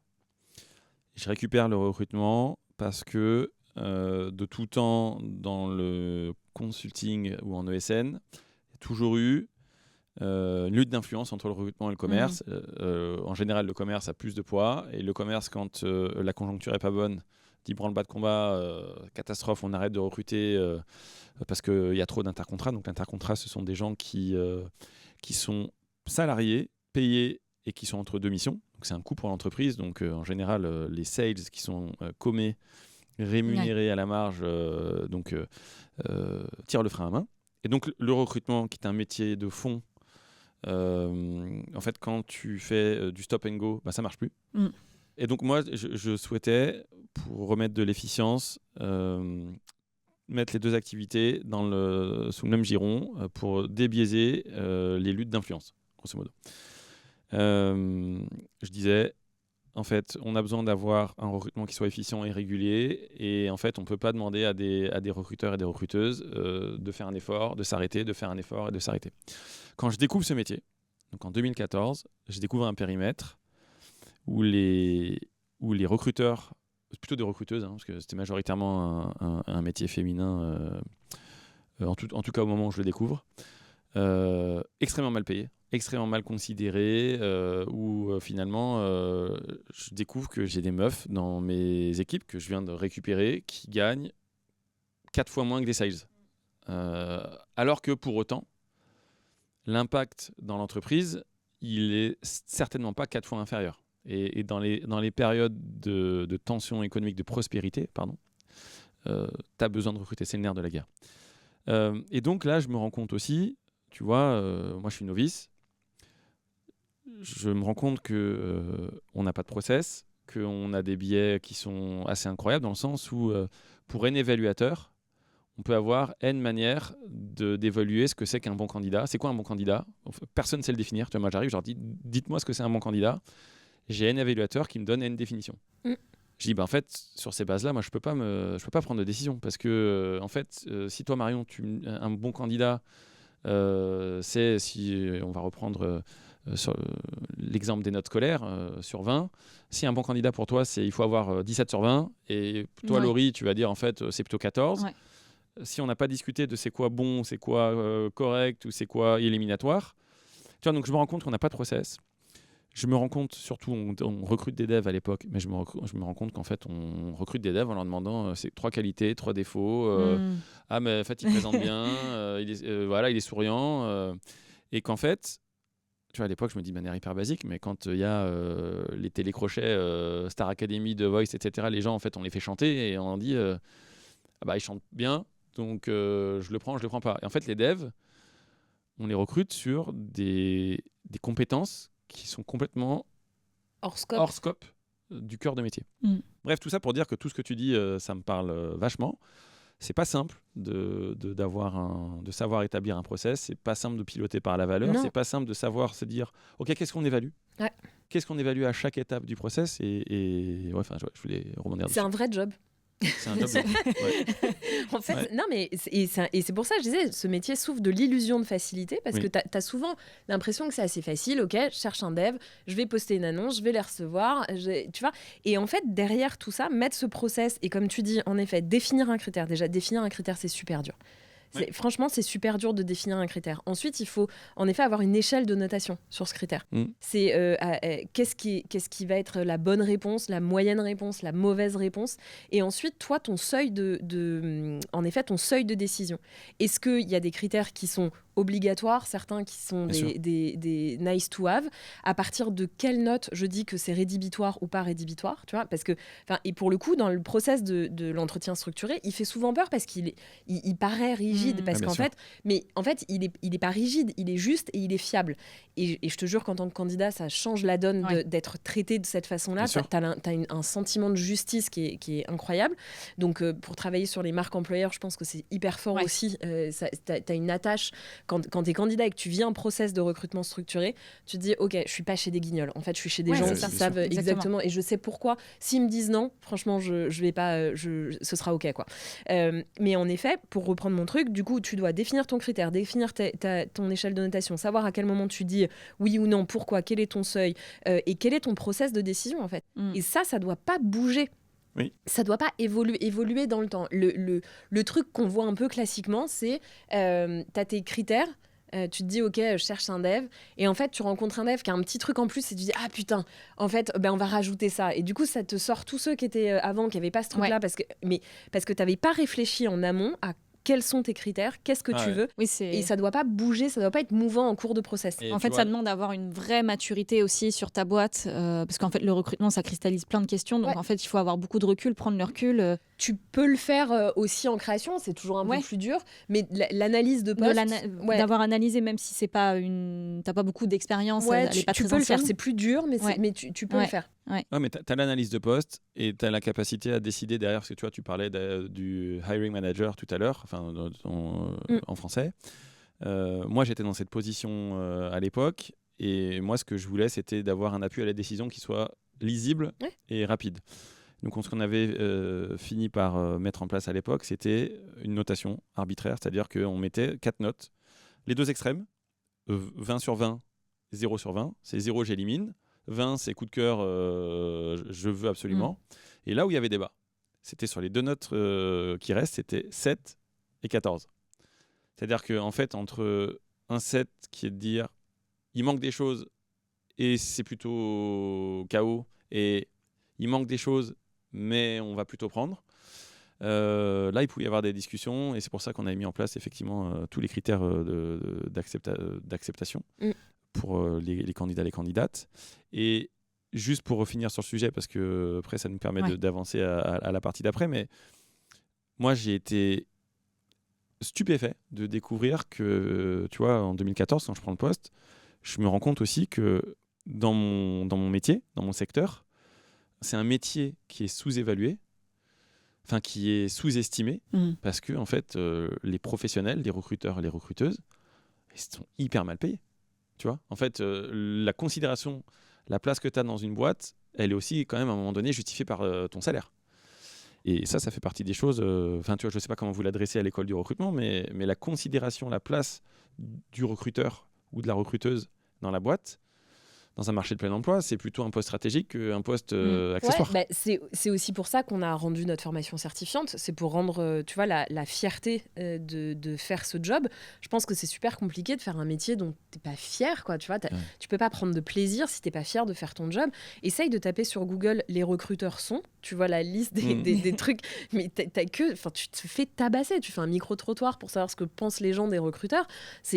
Speaker 3: Je récupère le recrutement parce que de tout temps, dans le consulting ou en ESN, il y a toujours eu une lutte d'influence entre le recrutement et le commerce. En général, le commerce a plus de poids, et le commerce, quand la conjoncture est pas bonne, dit branle-bas de combat, catastrophe, on arrête de recruter parce qu'il y a trop d'intercontrats. Donc l'intercontrat, ce sont des gens qui sont salariés, payés et qui sont entre deux missions. Donc c'est un coût pour l'entreprise. Donc en général, les sales qui sont commés, rémunérés à la marge, tirent le frein à main. Et donc le recrutement, qui est un métier de fond, en fait, quand tu fais du stop and go, ça marche plus. Et donc moi, je souhaitais, pour remettre de l'efficience, mettre les deux activités sous le même giron pour débiaiser les luttes d'influence, grosso modo. Je disais, en fait, on a besoin d'avoir un recrutement qui soit efficient et régulier, et en fait, on ne peut pas demander à des recruteurs et des recruteuses de faire un effort, de s'arrêter, de faire un effort et de s'arrêter. Quand je découvre ce métier, donc en 2014, je découvre un périmètre où les recruteurs, plutôt des recruteuses, parce que c'était majoritairement un métier féminin, en tout cas au moment où je le découvre, extrêmement mal payé, extrêmement mal considéré, où finalement, je découvre que j'ai des meufs dans mes équipes que je viens de récupérer qui gagnent 4 fois moins que des sales. Alors que pour autant, l'impact dans l'entreprise, il est certainement pas 4 fois inférieur. Et dans les périodes de tension économique, de prospérité, tu as besoin de recruter, c'est le nerf de la guerre. Et donc là, je me rends compte aussi, tu vois, moi je suis novice, je me rends compte qu'on n'a pas de process, qu'on a des biais qui sont assez incroyables dans le sens où pour N évaluateur, on peut avoir N manières d'évaluer ce que c'est qu'un bon candidat. C'est quoi un bon candidat ? Personne ne sait le définir. Tu vois, moi j'arrive, je leur dis, dites-moi ce que c'est un bon candidat. J'ai N évaluateur qui me donne N définition. Je dis, en fait, sur ces bases-là, moi, je peux pas prendre de décision. Parce que, en fait, si toi, Marion, un bon candidat, c'est, si on va reprendre sur l'exemple des notes scolaires, sur 20, si un bon candidat pour toi, il faut avoir 17 sur 20, et toi, Laurie, tu vas dire, en fait, c'est plutôt 14. Ouais. Si on n'a pas discuté de c'est quoi bon, c'est quoi correct, ou c'est quoi éliminatoire, tu vois, donc je me rends compte qu'on n'a pas de process. Je me rends compte, surtout, on recrute des devs à l'époque, mais je me rends compte qu'en fait, on recrute des devs en leur demandant 3 qualités, 3 défauts. Ah, mais en fait, il présente bien, il est souriant. Et qu'en fait, tu vois, à l'époque, je me dis de manière hyper basique, mais quand il y a les télécrochets, Star Academy, The Voice, etc., les gens, en fait, on les fait chanter et on dit ils chantent bien, donc je le prends, je le prends pas. Et en fait, les devs, on les recrute sur des compétences qui sont complètement hors scope du cœur de métier. Bref, tout ça pour dire que tout ce que tu dis, ça me parle vachement. C'est pas simple de savoir établir un process, c'est pas simple de piloter par la valeur, c'est pas simple de savoir se dire ok, qu'est-ce qu'on évalue, qu'est-ce qu'on évalue à chaque étape du process, et je voulais rebondir dessus.
Speaker 1: C'est un vrai job.
Speaker 3: C'est un job.
Speaker 1: En fait, non, mais c'est pour ça que je disais, ce métier souffre de l'illusion de facilité, parce que tu as souvent l'impression que c'est assez facile. Ok, je cherche un dev, je vais poster une annonce, je vais les recevoir, tu vois. Et en fait, derrière tout ça, mettre ce process, et comme tu dis, en effet, définir un critère. Déjà, définir un critère, c'est super dur. Franchement, c'est super dur de définir un critère. Ensuite, il faut en effet avoir une échelle de notation sur ce critère. C'est qu'est-ce qui va être la bonne réponse, la moyenne réponse, la mauvaise réponse. Et ensuite, toi, ton seuil en effet, ton seuil de décision. Est-ce qu'il y a des critères qui sont obligatoires, certains qui sont des nice to have? À partir de quelle note je dis que c'est rédhibitoire ou pas rédhibitoire, tu vois? Parce que, et pour le coup, dans le process de l'entretien structuré, il fait souvent peur parce qu'il paraît rigide. Parce qu'en fait, il est pas rigide, il est juste et il est fiable. Et je te jure qu'en tant que candidat, ça change la donne d'être traité de cette façon-là. Tu as un sentiment de justice qui est incroyable. Donc, pour travailler sur les marques employeurs, je pense que c'est hyper fort aussi. Tu as une attache. Quand tu es candidat et que tu vis un process de recrutement structuré, tu te dis, OK, je suis pas chez des guignols. En fait, je suis chez des gens qui savent exactement. Et je sais pourquoi. S'ils me disent non, franchement, je vais pas, ce sera OK, quoi. Mais en effet, pour reprendre mon truc, du coup, tu dois définir ton critère, définir ton échelle de notation, savoir à quel moment tu dis oui ou non, pourquoi, quel est ton seuil, et quel est ton process de décision, en fait. Et ça doit pas bouger. Oui. Ça doit pas évoluer dans le temps. Le truc qu'on voit un peu classiquement, c'est t'as tes critères, tu te dis ok, je cherche un dev, et en fait tu rencontres un dev qui a un petit truc en plus et tu dis ah putain, en fait on va rajouter ça, et du coup ça te sort tous ceux qui étaient avant, qui n'avaient pas ce truc là, parce que t'avais pas réfléchi en amont à quels sont tes critères, qu'est-ce que tu veux, et ça doit pas bouger, ça doit pas être mouvant en cours de process.
Speaker 2: En fait, ça demande d'avoir une vraie maturité aussi sur ta boîte, parce qu'en fait, le recrutement, ça cristallise plein de questions, donc en fait, il faut avoir beaucoup de recul, prendre le recul.
Speaker 1: Tu peux le faire aussi en création, c'est toujours un peu plus dur, mais l'analyse de poste...
Speaker 2: D'avoir analysé, même si c'est pas t'as pas beaucoup d'expérience, elle est pas très ancienne.
Speaker 1: Tu peux le faire, c'est plus dur, mais tu peux le faire.
Speaker 3: Ouais, mais tu as l'analyse de poste et tu as la capacité à décider derrière, parce que tu vois, tu parlais du hiring manager tout à l'heure, en français. Moi, j'étais dans cette position à l'époque, et moi, ce que je voulais, c'était d'avoir un appui à la décision qui soit lisible et rapide. Donc, ce qu'on avait fini par mettre en place à l'époque, c'était une notation arbitraire, c'est-à-dire qu'on mettait 4 notes, les deux extrêmes, 20 sur 20, 0 sur 20, c'est 0, j'élimine. 20, c'est coup de cœur, je veux absolument. Et là où il y avait débat, c'était sur les 2 notes qui restent, c'était 7 et 14. C'est-à-dire qu'en fait, entre un set qui est de dire il manque des choses et c'est plutôt chaos, et il manque des choses mais on va plutôt prendre. Là, il pouvait y avoir des discussions, et c'est pour ça qu'on a mis en place effectivement tous les critères d'acceptation pour les candidats, les candidates. Et juste pour revenir sur le sujet, parce que après ça nous permet d'avancer à la partie d'après, mais moi j'ai été stupéfait de découvrir que, tu vois, en 2014, quand je prends le poste, je me rends compte aussi que dans mon métier, dans mon secteur, c'est un métier qui est sous-évalué, enfin qui est sous-estimé, parce que en fait, les professionnels, les recruteurs et les recruteuses, ils sont hyper mal payés. Tu vois, en fait, la considération, la place que tu as dans une boîte, elle est aussi quand même à un moment donné justifiée par ton salaire. Et ça fait partie des choses. Enfin, tu vois, je sais pas comment vous l'adressez à l'école du recrutement, mais la considération, la place du recruteur ou de la recruteuse dans la boîte, dans un marché de plein emploi, c'est plutôt un poste stratégique qu'un poste accessoire.
Speaker 1: Ouais, c'est aussi pour ça qu'on a rendu notre formation certifiante. C'est pour rendre, tu vois, la fierté de faire ce job. Je pense que c'est super compliqué de faire un métier dont tu n'es pas fier, quoi. Tu vois, tu peux pas prendre de plaisir si tu n'es pas fier de faire ton job. Essaye de taper sur Google « Les recruteurs sont ». Tu vois la liste des trucs. Mais tu te fais tabasser. Tu fais un micro-trottoir pour savoir ce que pensent les gens des recruteurs.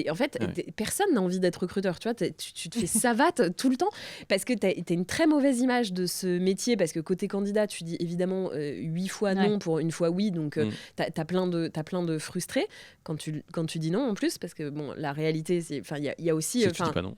Speaker 1: En fait, personne n'a envie d'être recruteur. Tu vois, tu te fais savate tout le temps, parce que tu as une très mauvaise image de ce métier, parce que côté candidat, tu dis évidemment 8 fois non pour une fois oui, donc t'as plein de frustrés quand tu dis non en plus, parce que bon, la réalité, il y a aussi...
Speaker 3: Si tu dis pas non,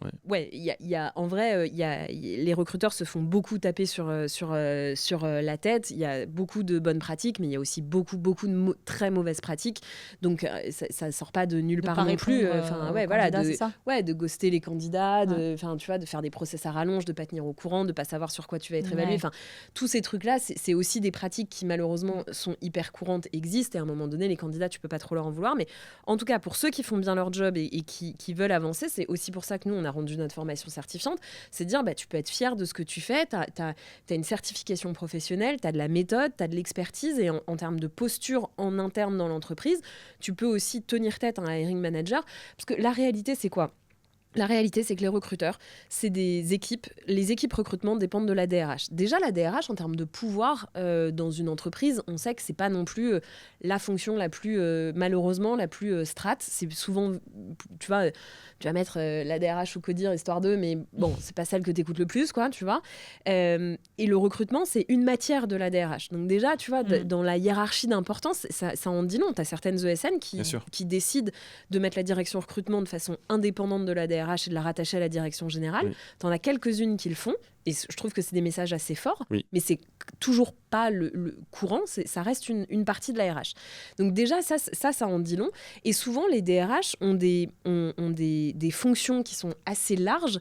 Speaker 1: en vrai, les recruteurs se font beaucoup taper sur la tête, il y a beaucoup de bonnes pratiques, mais il y a aussi beaucoup de très mauvaises pratiques, donc ça sort pas de nulle part non plus. De ghoster les candidats, tu vois, de faire des process à rallonge, de pas tenir au courant, de pas savoir sur quoi tu vas être évalué. Enfin, tous ces trucs-là, c'est aussi des pratiques qui malheureusement sont hyper courantes, existent, et à un moment donné, les candidats, tu peux pas trop leur en vouloir. Mais en tout cas, pour ceux qui font bien leur job et qui veulent avancer, c'est aussi pour ça que nous, on a rendu notre formation certifiante. C'est de dire, tu peux être fier de ce que tu fais, t'as une certification professionnelle, t'as de la méthode, t'as de l'expertise, et en termes de posture en interne dans l'entreprise, tu peux aussi tenir tête à un hiring manager. Parce que la réalité, c'est quoi ? La réalité, c'est que les recruteurs, c'est des équipes. Les équipes recrutement dépendent de la DRH. Déjà, la DRH, en termes de pouvoir dans une entreprise, on sait que c'est pas non plus la fonction la plus, malheureusement, la plus strat. C'est souvent, tu vas mettre la DRH ou codir histoire d'eux, mais bon, c'est pas celle que t'écoutes le plus, quoi, tu vois. Et le recrutement, c'est une matière de la DRH. Donc déjà, tu vois, dans la hiérarchie d'importance, ça en dit long. T'as certaines ESN qui décident de mettre la direction recrutement de façon indépendante de la DRH et de la rattacher à la direction générale. T'en as quelques-unes qui le font, et je trouve que c'est des messages assez forts, mais c'est toujours pas le courant, ça reste une partie de la RH. Donc déjà, ça en dit long. Et souvent, les DRH ont des fonctions qui sont assez larges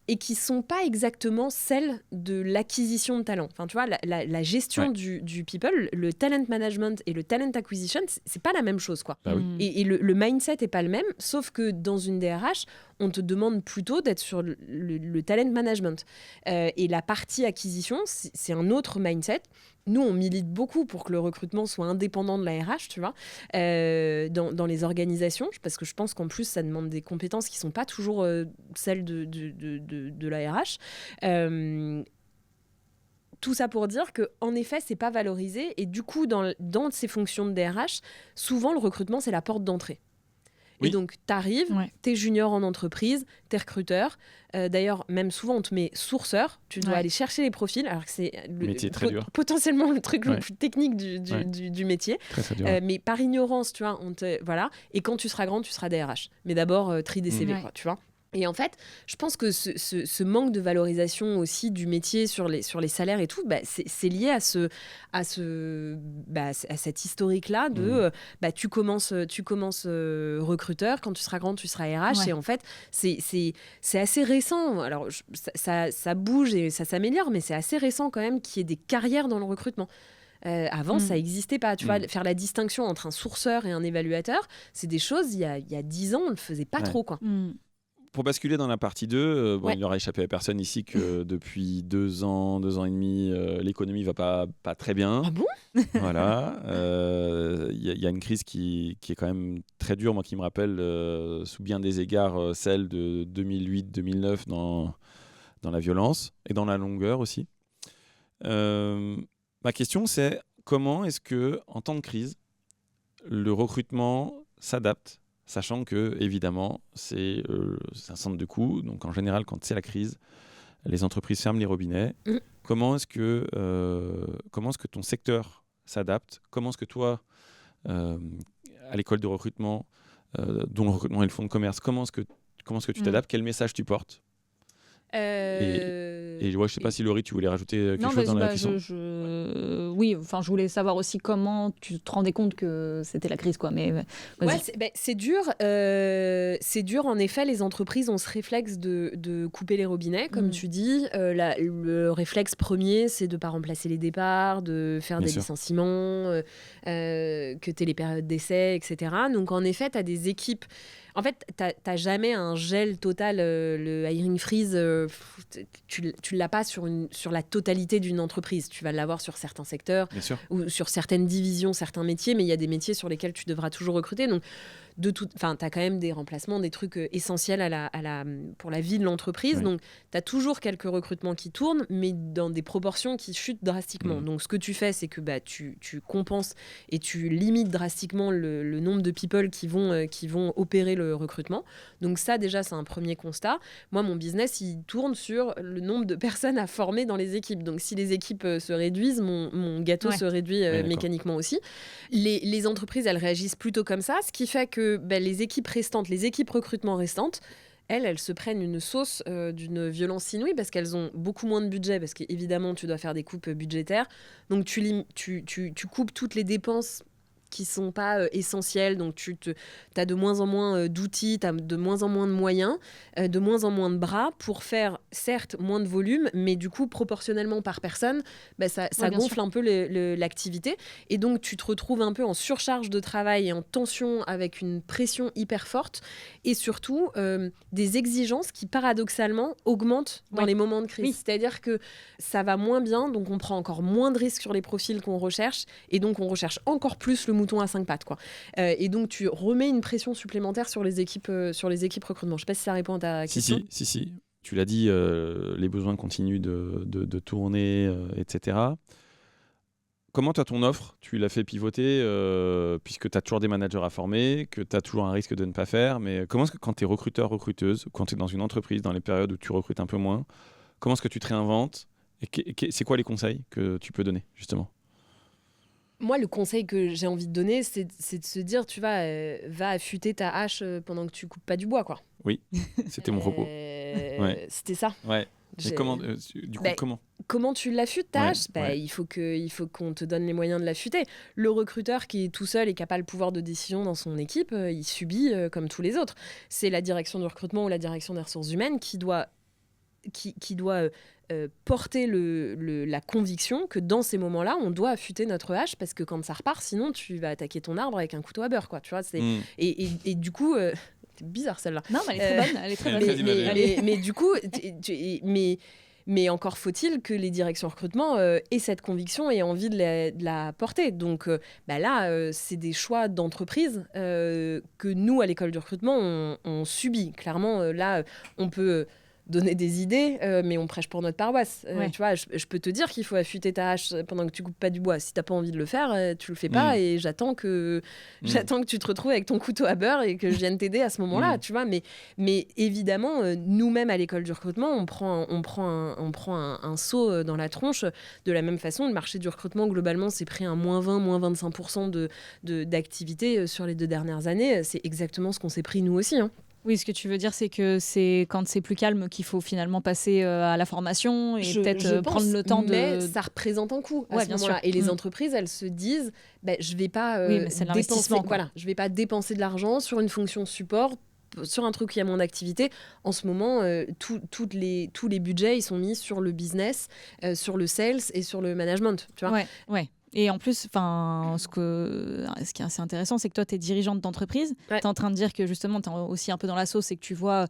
Speaker 1: et qui sont pas exactement celles de l'acquisition de talent. Enfin, tu vois, la gestion du people, le talent management et le talent acquisition, c'est pas la même chose, quoi. Et le mindset est pas le même, sauf que dans une DRH, on te demande plutôt d'être sur le talent management. Et la partie acquisition, c'est un autre mindset. Nous, on milite beaucoup pour que le recrutement soit indépendant de la RH, tu vois, dans les organisations, parce que je pense qu'en plus, ça demande des compétences qui ne sont pas toujours celles de la RH. Tout ça pour dire qu'en effet, ce n'est pas valorisé. Et du coup, dans ces fonctions de DRH, souvent, le recrutement, c'est la porte d'entrée. Et donc, tu arrives, tu es junior en entreprise, tu es recruteur. D'ailleurs, même souvent, on te met sourceur. Tu dois aller chercher les profils, alors que c'est potentiellement le truc le plus technique du métier. Très dur. Mais par ignorance, tu vois, voilà. Et quand tu seras grand, tu seras DRH. Mais d'abord, tri des CV, quoi, tu vois. Et en fait, je pense que ce manque de valorisation aussi du métier sur les salaires et tout, c'est lié à cette historique-là de tu commences recruteur, quand tu seras grand, tu seras RH. Et en fait, c'est assez récent. Alors, ça bouge et ça s'améliore, mais c'est assez récent quand même qu'il y ait des carrières dans le recrutement. Avant, ça n'existait pas. Tu vois, faire la distinction entre un sourceur et un évaluateur, c'est des choses, il y a 10 ans, on ne le faisait pas trop, quoi.
Speaker 3: pour basculer dans la partie 2,
Speaker 1: Ouais.
Speaker 3: il n'aura échappé à personne ici que depuis 2 ans et demi, l'économie va pas très bien.
Speaker 1: Ah bon ?
Speaker 3: Voilà. Il y a une crise qui est quand même très dure, moi qui me rappelle sous bien des égards celle de 2008-2009 dans la violence et dans la longueur aussi. Ma question, c'est comment est-ce que, en temps de crise, le recrutement s'adapte, sachant que, évidemment, c'est un centre de coûts. Donc, en général, quand c'est la crise, les entreprises ferment les robinets.
Speaker 1: Mmh.
Speaker 3: Comment est-ce que ton secteur s'adapte ? Comment est-ce que toi, à l'école de recrutement, dont le recrutement est le fonds de commerce, comment est-ce que tu t'adaptes ? Quel message tu portes ? Et ouais, je sais pas si Laurie, tu voulais rajouter quelque chose dans la question.
Speaker 2: Oui, enfin, je voulais savoir aussi comment tu te rendais compte que c'était la crise, quoi. Mais vas-y.
Speaker 1: Ouais, c'est dur. C'est dur, en effet. Les entreprises ont ce réflexe de couper les robinets, comme tu dis. Le réflexe premier, c'est de ne pas remplacer les départs, de faire
Speaker 3: Bien
Speaker 1: des
Speaker 3: sûr.
Speaker 1: licenciements, que tu aies les périodes d'essai, etc. Donc, en effet, tu as des équipes. En fait, t'as jamais un gel total. Le hiring freeze, tu l'as pas sur la totalité d'une entreprise. Tu vas l'avoir sur certains secteurs
Speaker 3: Bien sûr.
Speaker 1: ou sur certaines divisions, certains métiers, mais il y a des métiers sur lesquels tu devras toujours recruter. Donc, tu as quand même des remplacements, des trucs essentiels pour la vie de l'entreprise.
Speaker 3: Oui.
Speaker 1: Donc, tu as toujours quelques recrutements qui tournent, mais dans des proportions qui chutent drastiquement. Donc, ce que tu fais, c'est que tu compenses et tu limites drastiquement le nombre de people qui vont opérer le recrutement. Donc, ça, déjà, c'est un premier constat. Moi, mon business, il tourne sur le nombre de personnes à former dans les équipes. Donc, si les équipes se réduisent, mon gâteau se réduit mécaniquement aussi. Les entreprises, elles réagissent plutôt comme ça, ce qui fait que les équipes recrutement restantes, elles se prennent une sauce d'une violence inouïe parce qu'elles ont beaucoup moins de budget, parce qu'évidemment, tu dois faire des coupes budgétaires. Donc, tu coupes toutes les dépenses qui ne sont pas essentielles. Donc, tu as de moins en moins d'outils, tu as de moins en moins de moyens, de moins en moins de bras pour faire, certes, moins de volume, mais du coup, proportionnellement par personne, ça gonfle un peu l'activité. Et donc, tu te retrouves un peu en surcharge de travail et en tension avec une pression hyper forte et surtout des exigences qui, paradoxalement, augmentent dans les moments de crise. Oui. C'est-à-dire que ça va moins bien, donc on prend encore moins de risques sur les profils qu'on recherche et donc on recherche encore plus le mouton à 5 pattes, quoi. Et donc tu remets une pression supplémentaire sur les équipes recrutement. Je sais pas si ça répond à ta question.
Speaker 3: Si. Tu l'as dit, les besoins continuent de tourner, etc. Comment toi, ton offre, tu l'as fait pivoter, puisque tu as toujours des managers à former, que tu as toujours un risque de ne pas faire, mais comment est-ce que quand tu es recruteur, recruteuse, quand tu es dans une entreprise, dans les périodes où tu recrutes un peu moins, comment est-ce que tu te réinventes et c'est quoi les conseils que tu peux donner, justement ?
Speaker 1: Moi, le conseil que j'ai envie de donner, c'est de se dire, tu vas, va affûter ta hache pendant que tu coupes pas du bois, quoi.
Speaker 3: Oui, c'était mon propos.
Speaker 1: C'était ça.
Speaker 3: Ouais. Mais comment, du coup,
Speaker 1: comment tu l'affûtes ta hache ?
Speaker 3: Ouais.
Speaker 1: Il faut qu'on te donne les moyens de l'affûter. Le recruteur qui est tout seul et qui n'a pas le pouvoir de décision dans son équipe, il subit comme tous les autres. C'est la direction du recrutement ou la direction des ressources humaines qui doit porter la conviction que dans ces moments-là, on doit affûter notre hache parce que quand ça repart, sinon tu vas attaquer ton arbre avec un couteau à beurre, quoi. Tu vois, et du coup, c'est bizarre celle-là.
Speaker 2: Non, mais elle est très bonne.
Speaker 1: Mais du coup, mais encore faut-il que les directions recrutement aient cette conviction et envie de la porter. Donc là, c'est des choix d'entreprise que nous, à l'école du recrutement, on subit. Clairement, là, on peut donner des idées, mais on prêche pour notre paroisse. Tu vois, je peux te dire qu'il faut affûter ta hache pendant que tu coupes pas du bois. Si t'as pas envie de le faire, tu le fais pas et j'attends que tu te retrouves avec ton couteau à beurre et que je vienne t'aider à ce moment-là, tu vois. Mais évidemment, nous-mêmes à l'école du recrutement, on prend un saut dans la tronche. De la même façon, le marché du recrutement, globalement, s'est pris un moins 20, moins 25% d'activité sur les 2 dernières années. C'est exactement ce qu'on s'est pris nous aussi, hein.
Speaker 2: Oui, ce que tu veux dire, c'est que c'est quand c'est plus calme qu'il faut finalement passer à la formation et peut-être prendre le temps
Speaker 1: mais ça représente un coût à ce moment-là. Et les entreprises, elles se disent, je vais pas je vais pas dépenser de l'argent sur une fonction support, sur un truc qui a moins d'activité. En ce moment, tous les budgets, ils sont mis sur le business, sur le sales et sur le management. Tu vois.
Speaker 2: Ouais. Et en plus, ce qui est assez intéressant, c'est que toi, tu es dirigeante d'entreprise.
Speaker 1: Ouais.
Speaker 2: Tu es en train de dire que justement, tu es aussi un peu dans la sauce et que tu vois,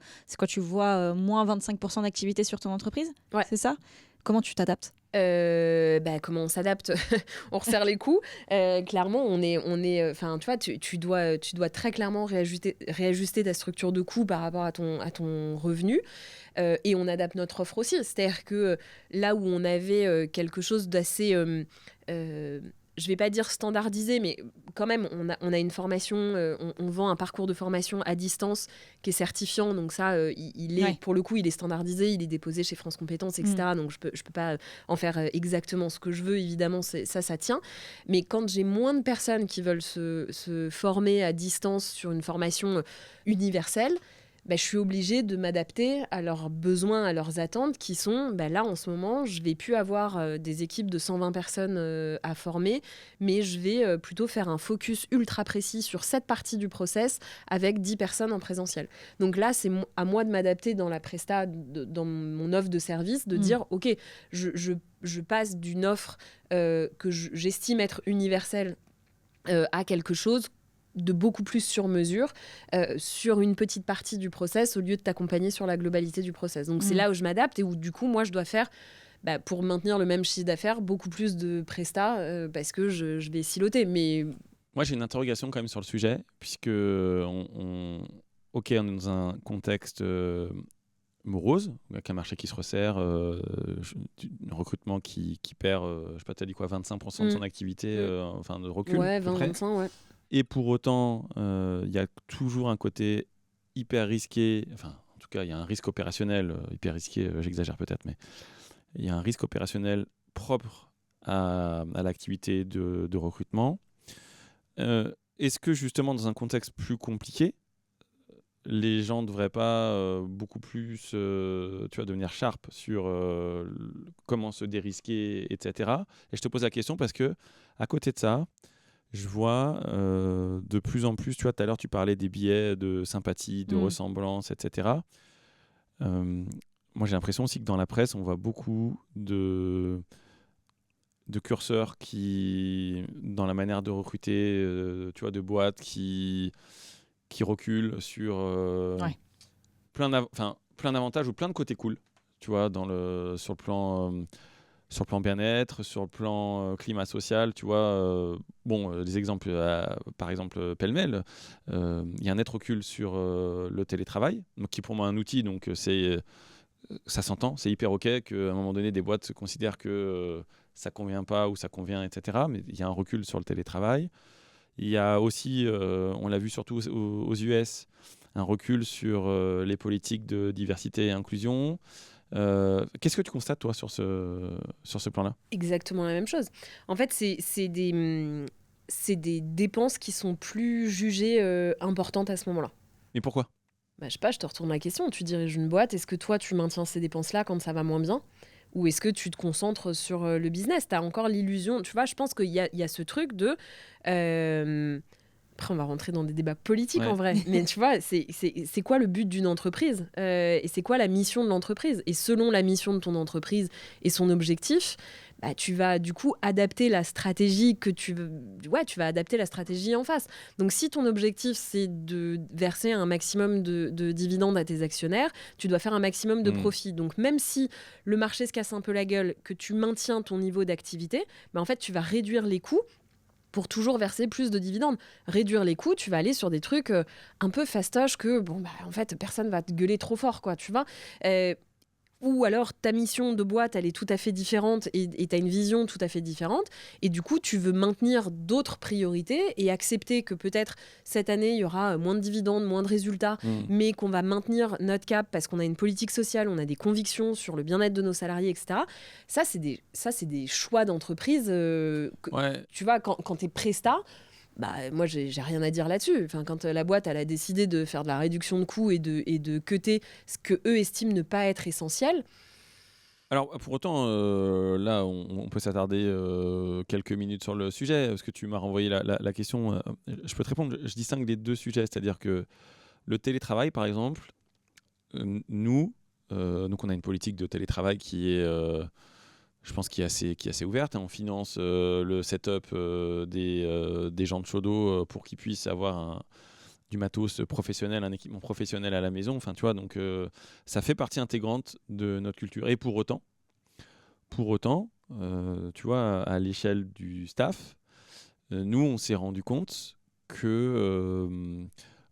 Speaker 2: moins 25% d'activité sur ton entreprise.
Speaker 1: Ouais.
Speaker 2: C'est ça? Comment tu t'adaptes?
Speaker 1: Comment on s'adapte? On resserre les coups. Clairement, tu vois, tu dois très clairement réajuster ta structure de coûts par rapport à ton revenu. Et on adapte notre offre aussi. C'est-à-dire que là où on avait quelque chose d'assez, je ne vais pas dire standardisé, mais quand même, on a une formation, on vend un parcours de formation à distance qui est certifiant. Donc ça, pour le coup, il est standardisé, il est déposé chez France Compétences, etc. Donc je peux pas en faire exactement ce que je veux, évidemment, ça tient. Mais quand j'ai moins de personnes qui veulent se former à distance sur une formation universelle, je suis obligée de m'adapter à leurs besoins, à leurs attentes qui sont, là en ce moment, je ne vais plus avoir des équipes de 120 personnes à former, mais je vais plutôt faire un focus ultra précis sur cette partie du process avec 10 personnes en présentiel. Donc là, c'est à moi de m'adapter dans la presta, dans mon offre de service, de dire, OK, je passe d'une offre que j'estime être universelle à quelque chose de beaucoup plus sur mesure sur une petite partie du process au lieu de t'accompagner sur la globalité du process. Donc c'est là où je m'adapte et où du coup moi je dois faire pour maintenir le même chiffre d'affaires beaucoup plus de prestats parce que je vais siloter. Mais
Speaker 3: moi j'ai une interrogation quand même sur le sujet puisque on est dans un contexte morose, avec un marché qui se resserre, un recrutement qui perd, je sais pas, tu as dit quoi, 25% de son activité, de recul.
Speaker 1: Ouais, 20-25, ouais.
Speaker 3: Et pour autant, il y a toujours un côté hyper risqué, en tout cas, il y a un risque opérationnel, hyper risqué, j'exagère peut-être, mais il y a un risque opérationnel propre à l'activité de recrutement. Est-ce que justement, dans un contexte plus compliqué, les gens ne devraient pas beaucoup plus devenir sharp sur comment se dérisquer, etc. Et je te pose la question parce que à côté de ça, je vois de plus en plus, tu vois, tout à l'heure tu parlais des biais de sympathie, de ressemblance, etc. Moi j'ai l'impression aussi que dans la presse, on voit beaucoup de curseurs qui, dans la manière de recruter, de boîtes qui reculent sur plein d'avantages ou plein de côtés cool, tu vois, sur le plan bien-être, sur le plan climat social, tu vois. Les exemples, par exemple, pêle-mêle, il y a un net recul sur le télétravail, donc, qui est pour moi un outil, donc ça s'entend, c'est hyper OK qu'à un moment donné, des boîtes se considèrent que ça convient pas ou ça convient, etc. Mais il y a un recul sur le télétravail. Il y a aussi, on l'a vu surtout aux US, un recul sur les politiques de diversité et inclusion. Qu'est-ce que tu constates, toi, sur ce plan-là?
Speaker 1: Exactement la même chose. En fait, c'est des dépenses qui sont plus jugées importantes à ce moment-là.
Speaker 3: Mais pourquoi?
Speaker 1: Je sais pas, je te retourne la question. Tu diriges une boîte, est-ce que toi, tu maintiens ces dépenses-là quand ça va moins bien? Ou est-ce que tu te concentres sur le business? Tu as encore l'illusion, tu vois, je pense qu'il y a ce truc de... Après, on va rentrer dans des débats politiques en vrai. Mais tu vois, c'est quoi le but d'une entreprise et c'est quoi la mission de l'entreprise? Et selon la mission de ton entreprise et son objectif, tu vas du coup adapter la stratégie tu vas adapter la stratégie en face. Donc, si ton objectif, c'est de verser un maximum de dividendes à tes actionnaires, tu dois faire un maximum de profit. Donc, même si le marché se casse un peu la gueule, que tu maintiens ton niveau d'activité, en fait, tu vas réduire les coûts pour toujours verser plus de dividendes. Réduire les coûts, tu vas aller sur des trucs un peu fastoches que, en fait, personne va te gueuler trop fort, quoi, tu vois. Ou alors, ta mission de boîte, elle est tout à fait différente et tu as une vision tout à fait différente. Et du coup, tu veux maintenir d'autres priorités et accepter que peut-être cette année, il y aura moins de dividendes, moins de résultats, mais qu'on va maintenir notre cap parce qu'on a une politique sociale, on a des convictions sur le bien-être de nos salariés, etc. Ça, c'est des choix d'entreprise. Tu vois, quand tu es presta, moi, j'ai rien à dire là-dessus. Enfin, quand la boîte elle a décidé de faire de la réduction de coûts et de cutter ce qu'eux estiment ne pas être essentiel.
Speaker 3: Alors, pour autant, là, on peut s'attarder quelques minutes sur le sujet, parce que tu m'as renvoyé la question. Je peux te répondre. Je distingue les deux sujets, c'est-à-dire que le télétravail, par exemple, nous, donc on a une politique de télétravail qui est... je pense qui est assez ouverte. On finance le setup des gens de Shodo pour qu'ils puissent avoir du matos professionnel, un équipement professionnel à la maison. Enfin, tu vois, donc ça fait partie intégrante de notre culture. Et pour autant, tu vois, à l'échelle du staff, nous, on s'est rendu compte que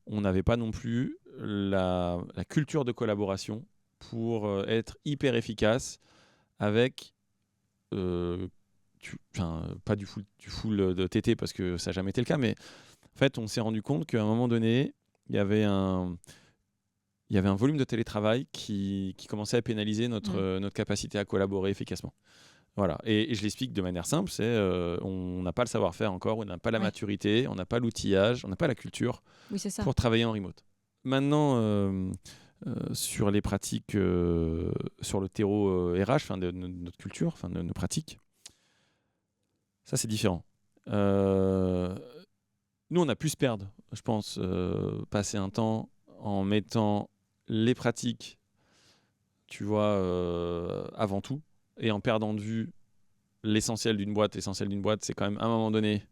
Speaker 3: on n'avait pas non plus la culture de collaboration pour être hyper efficace avec pas du full de TT parce que ça n'a jamais été le cas, mais en fait, on s'est rendu compte qu'à un moment donné, il y avait un volume de télétravail qui commençait à pénaliser notre capacité à collaborer efficacement. Voilà. Et je l'explique de manière simple, c'est on n'a pas le savoir-faire encore, on n'a pas la maturité, on n'a pas l'outillage, on n'a pas la culture pour travailler en remote. Maintenant, sur les pratiques, sur le terreau RH, de notre culture, de nos pratiques, ça c'est différent. Nous, on a pu se perdre, je pense, passer un temps en mettant les pratiques, tu vois, avant tout, et en perdant de vue l'essentiel d'une boîte. L'essentiel d'une boîte, c'est quand même, à un moment donné,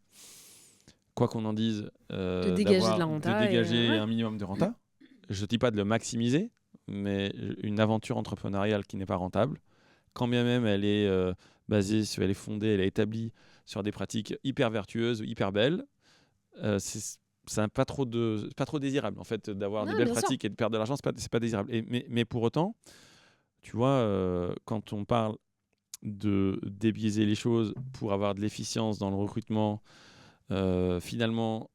Speaker 3: quoi qu'on en dise,
Speaker 1: de dégager de la renta.
Speaker 3: De dégager un minimum de renta. Je ne dis pas de le maximiser, mais une aventure entrepreneuriale qui n'est pas rentable, quand bien même elle est basée, elle est fondée, elle est établie sur des pratiques hyper vertueuses, hyper belles, c'est pas trop désirable en fait d'avoir des belles pratiques et de perdre de l'argent, c'est pas désirable. Mais pour autant, tu vois, quand on parle de débiaiser les choses pour avoir de l'efficience dans le recrutement, finalement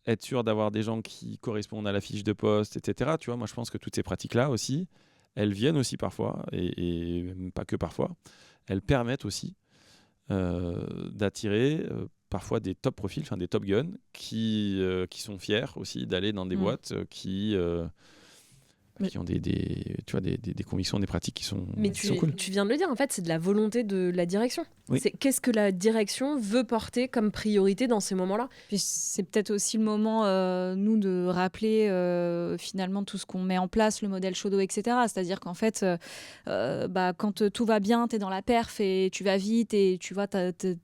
Speaker 3: être sûr d'avoir des gens qui correspondent à la fiche de poste, etc. Tu vois, moi je pense que toutes ces pratiques-là aussi, elles viennent aussi parfois, et pas que parfois, elles permettent aussi d'attirer parfois des top profils, des top guns, qui sont fiers aussi d'aller dans des boîtes qui ont des convictions, des pratiques qui sont cool.
Speaker 1: Tu viens de le dire, en fait, c'est de la volonté de la direction.
Speaker 3: Oui.
Speaker 1: C'est qu'est-ce que la direction veut porter comme priorité dans ces moments-là.
Speaker 2: Puis c'est peut-être aussi le moment, nous, de rappeler finalement tout ce qu'on met en place, le modèle Shodo, etc. C'est-à-dire qu'en fait, quand tout va bien, tu es dans la perf et tu vas vite et tu vois, tu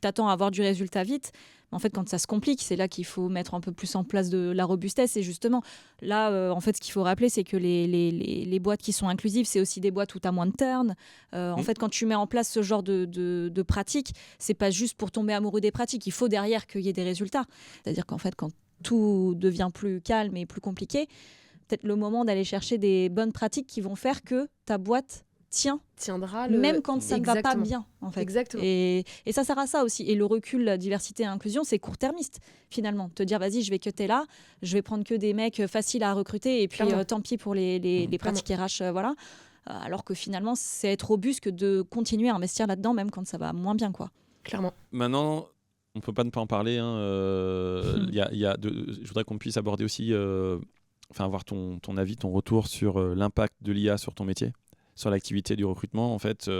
Speaker 2: t'attends à avoir du résultat vite. En fait, quand ça se complique, c'est là qu'il faut mettre un peu plus en place de la robustesse. Et justement, là, en fait, ce qu'il faut rappeler, c'est que les boîtes qui sont inclusives, c'est aussi des boîtes où tu as moins de turn. En fait, quand tu mets en place ce genre de pratiques, c'est pas juste pour tomber amoureux des pratiques. Il faut derrière qu'il y ait des résultats. C'est-à-dire qu'en fait, quand tout devient plus calme et plus compliqué, peut-être le moment d'aller chercher des bonnes pratiques qui vont faire que ta boîte
Speaker 1: tiendra
Speaker 2: même quand ça ne va pas bien en fait.
Speaker 1: Exactement.
Speaker 2: Et ça sert à ça aussi. Et le recul, la diversité et inclusion, c'est court-termiste finalement. Te dire vas-y, je vais cutter là, je vais prendre que des mecs faciles à recruter et puis tant pis pour les pratiques RH, voilà. Alors que finalement, c'est être robuste que de continuer à investir là-dedans même quand ça va moins bien, quoi.
Speaker 1: Clairement.
Speaker 3: Maintenant, on ne peut pas ne pas en parler. Je voudrais qu'on puisse aborder aussi, avoir ton avis, ton retour sur l'impact de l'IA sur ton métier, sur l'activité du recrutement. En fait,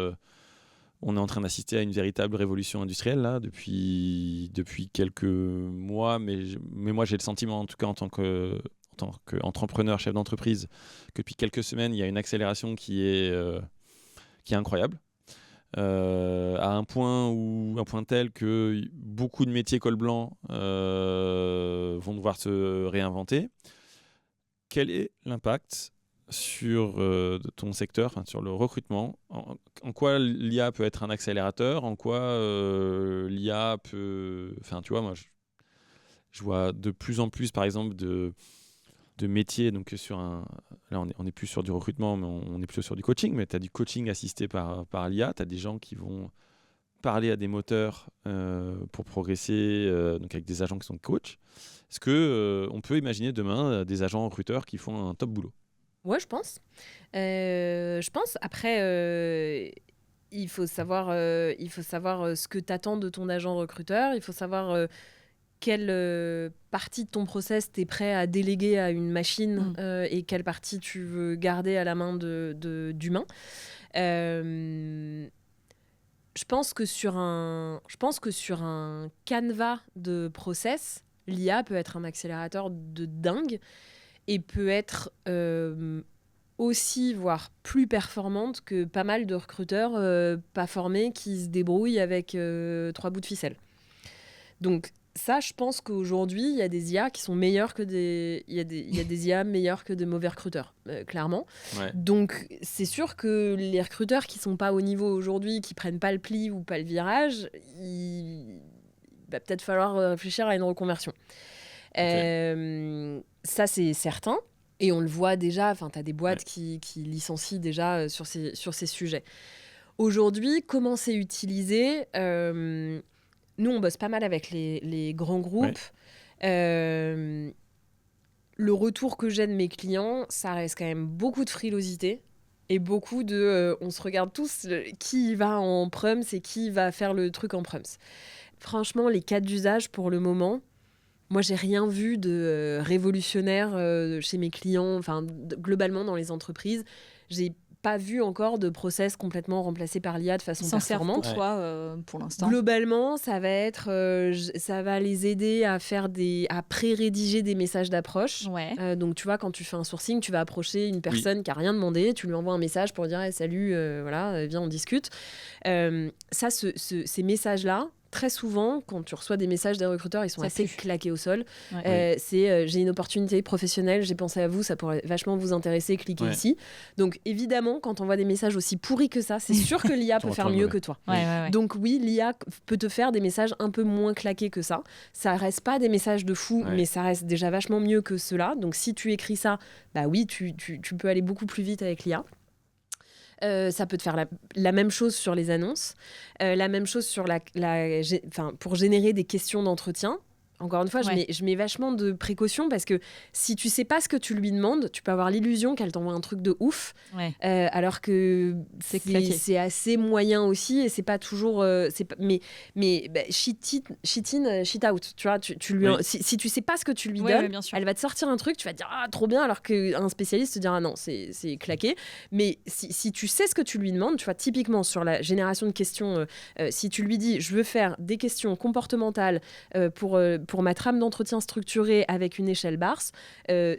Speaker 3: on est en train d'assister à une véritable révolution industrielle là, depuis quelques mois, mais moi j'ai le sentiment, en tout cas en tant qu'entrepreneur, chef d'entreprise, que depuis quelques semaines, il y a une accélération qui est incroyable, à un point tel que beaucoup de métiers col blanc vont devoir se réinventer. Quel est l'impact sur ton secteur, sur le recrutement, en quoi l'IA peut être un accélérateur, en quoi l'IA peut... tu vois, moi, je vois de plus en plus, par exemple, de métiers, donc là, on est plus sur du recrutement, mais on est plutôt sur du coaching, mais tu as du coaching assisté par l'IA, tu as des gens qui vont parler à des moteurs pour progresser, donc avec des agents qui sont coachs. Est-ce qu'on peut imaginer demain des agents recruteurs qui font un top boulot ?
Speaker 1: Ouais, je pense. Après, il faut savoir ce que tu attends de ton agent recruteur. Il faut savoir quelle partie de ton process tu es prêt à déléguer à une machine et quelle partie tu veux garder à la main d'humain. Je pense que sur un canevas de process, l'IA peut être un accélérateur de dingue et peut être aussi, voire plus performante que pas mal de recruteurs pas formés qui se débrouillent avec 3 bouts de ficelle. Donc ça, je pense qu'aujourd'hui, il y a des IA qui sont meilleurs que des... Il y a des IA meilleurs que de mauvais recruteurs, clairement.
Speaker 3: Ouais.
Speaker 1: Donc c'est sûr que les recruteurs qui sont pas au niveau aujourd'hui, qui prennent pas le pli ou pas le virage, il va peut-être falloir réfléchir à une reconversion. Ça, c'est certain. Et on le voit déjà, tu as des boîtes qui licencient déjà sur ces sujets. Aujourd'hui, comment c'est utilisé nous, on bosse pas mal avec les grands groupes. Le retour que j'ai de mes clients, ça reste quand même beaucoup de frilosité et beaucoup de... on se regarde tous qui va en prums et qui va faire le truc en prums. Franchement, les cas d'usage pour le moment... Moi, j'ai rien vu de révolutionnaire chez mes clients, globalement dans les entreprises. J'ai pas vu encore de process complètement remplacé par l'IA de façon performante.
Speaker 2: Pour toi, pour l'instant.
Speaker 1: Globalement, ça va être, ça va les aider à pré-rédiger des messages d'approche. Donc, tu vois, quand tu fais un sourcing, tu vas approcher une personne qui a rien demandé, tu lui envoies un message pour dire hey, salut, viens, on discute. Ces messages-là. Très souvent, quand tu reçois des messages des recruteurs, ils sont assez claqués au sol. J'ai une opportunité professionnelle, j'ai pensé à vous, ça pourrait vachement vous intéresser, cliquez ici. Donc évidemment, quand on voit des messages aussi pourris que ça, c'est sûr que l'IA peut faire mieux que toi. Donc oui, l'IA peut te faire des messages un peu moins claqués que ça. Ça reste pas des messages de fou, mais ça reste déjà vachement mieux que cela. Donc si tu écris ça, bah oui, tu peux aller beaucoup plus vite avec l'IA. Ça peut te faire la même chose sur les annonces, la même chose sur pour générer des questions d'entretien. Encore une fois, je mets vachement de précautions parce que si tu sais pas ce que tu lui demandes, tu peux avoir l'illusion qu'elle t'envoie un truc de ouf, alors que c'est assez moyen aussi et c'est pas toujours. Shit in, shit out. Tu vois, si tu sais pas ce que tu lui donnes, elle va te sortir un truc, tu vas te dire ah trop bien, alors qu'un spécialiste te dira non, c'est claqué. Mais si tu sais ce que tu lui demandes, tu vois, typiquement sur la génération de questions, si tu lui dis je veux faire des questions comportementales pour ma trame d'entretien structurée avec une échelle Bars,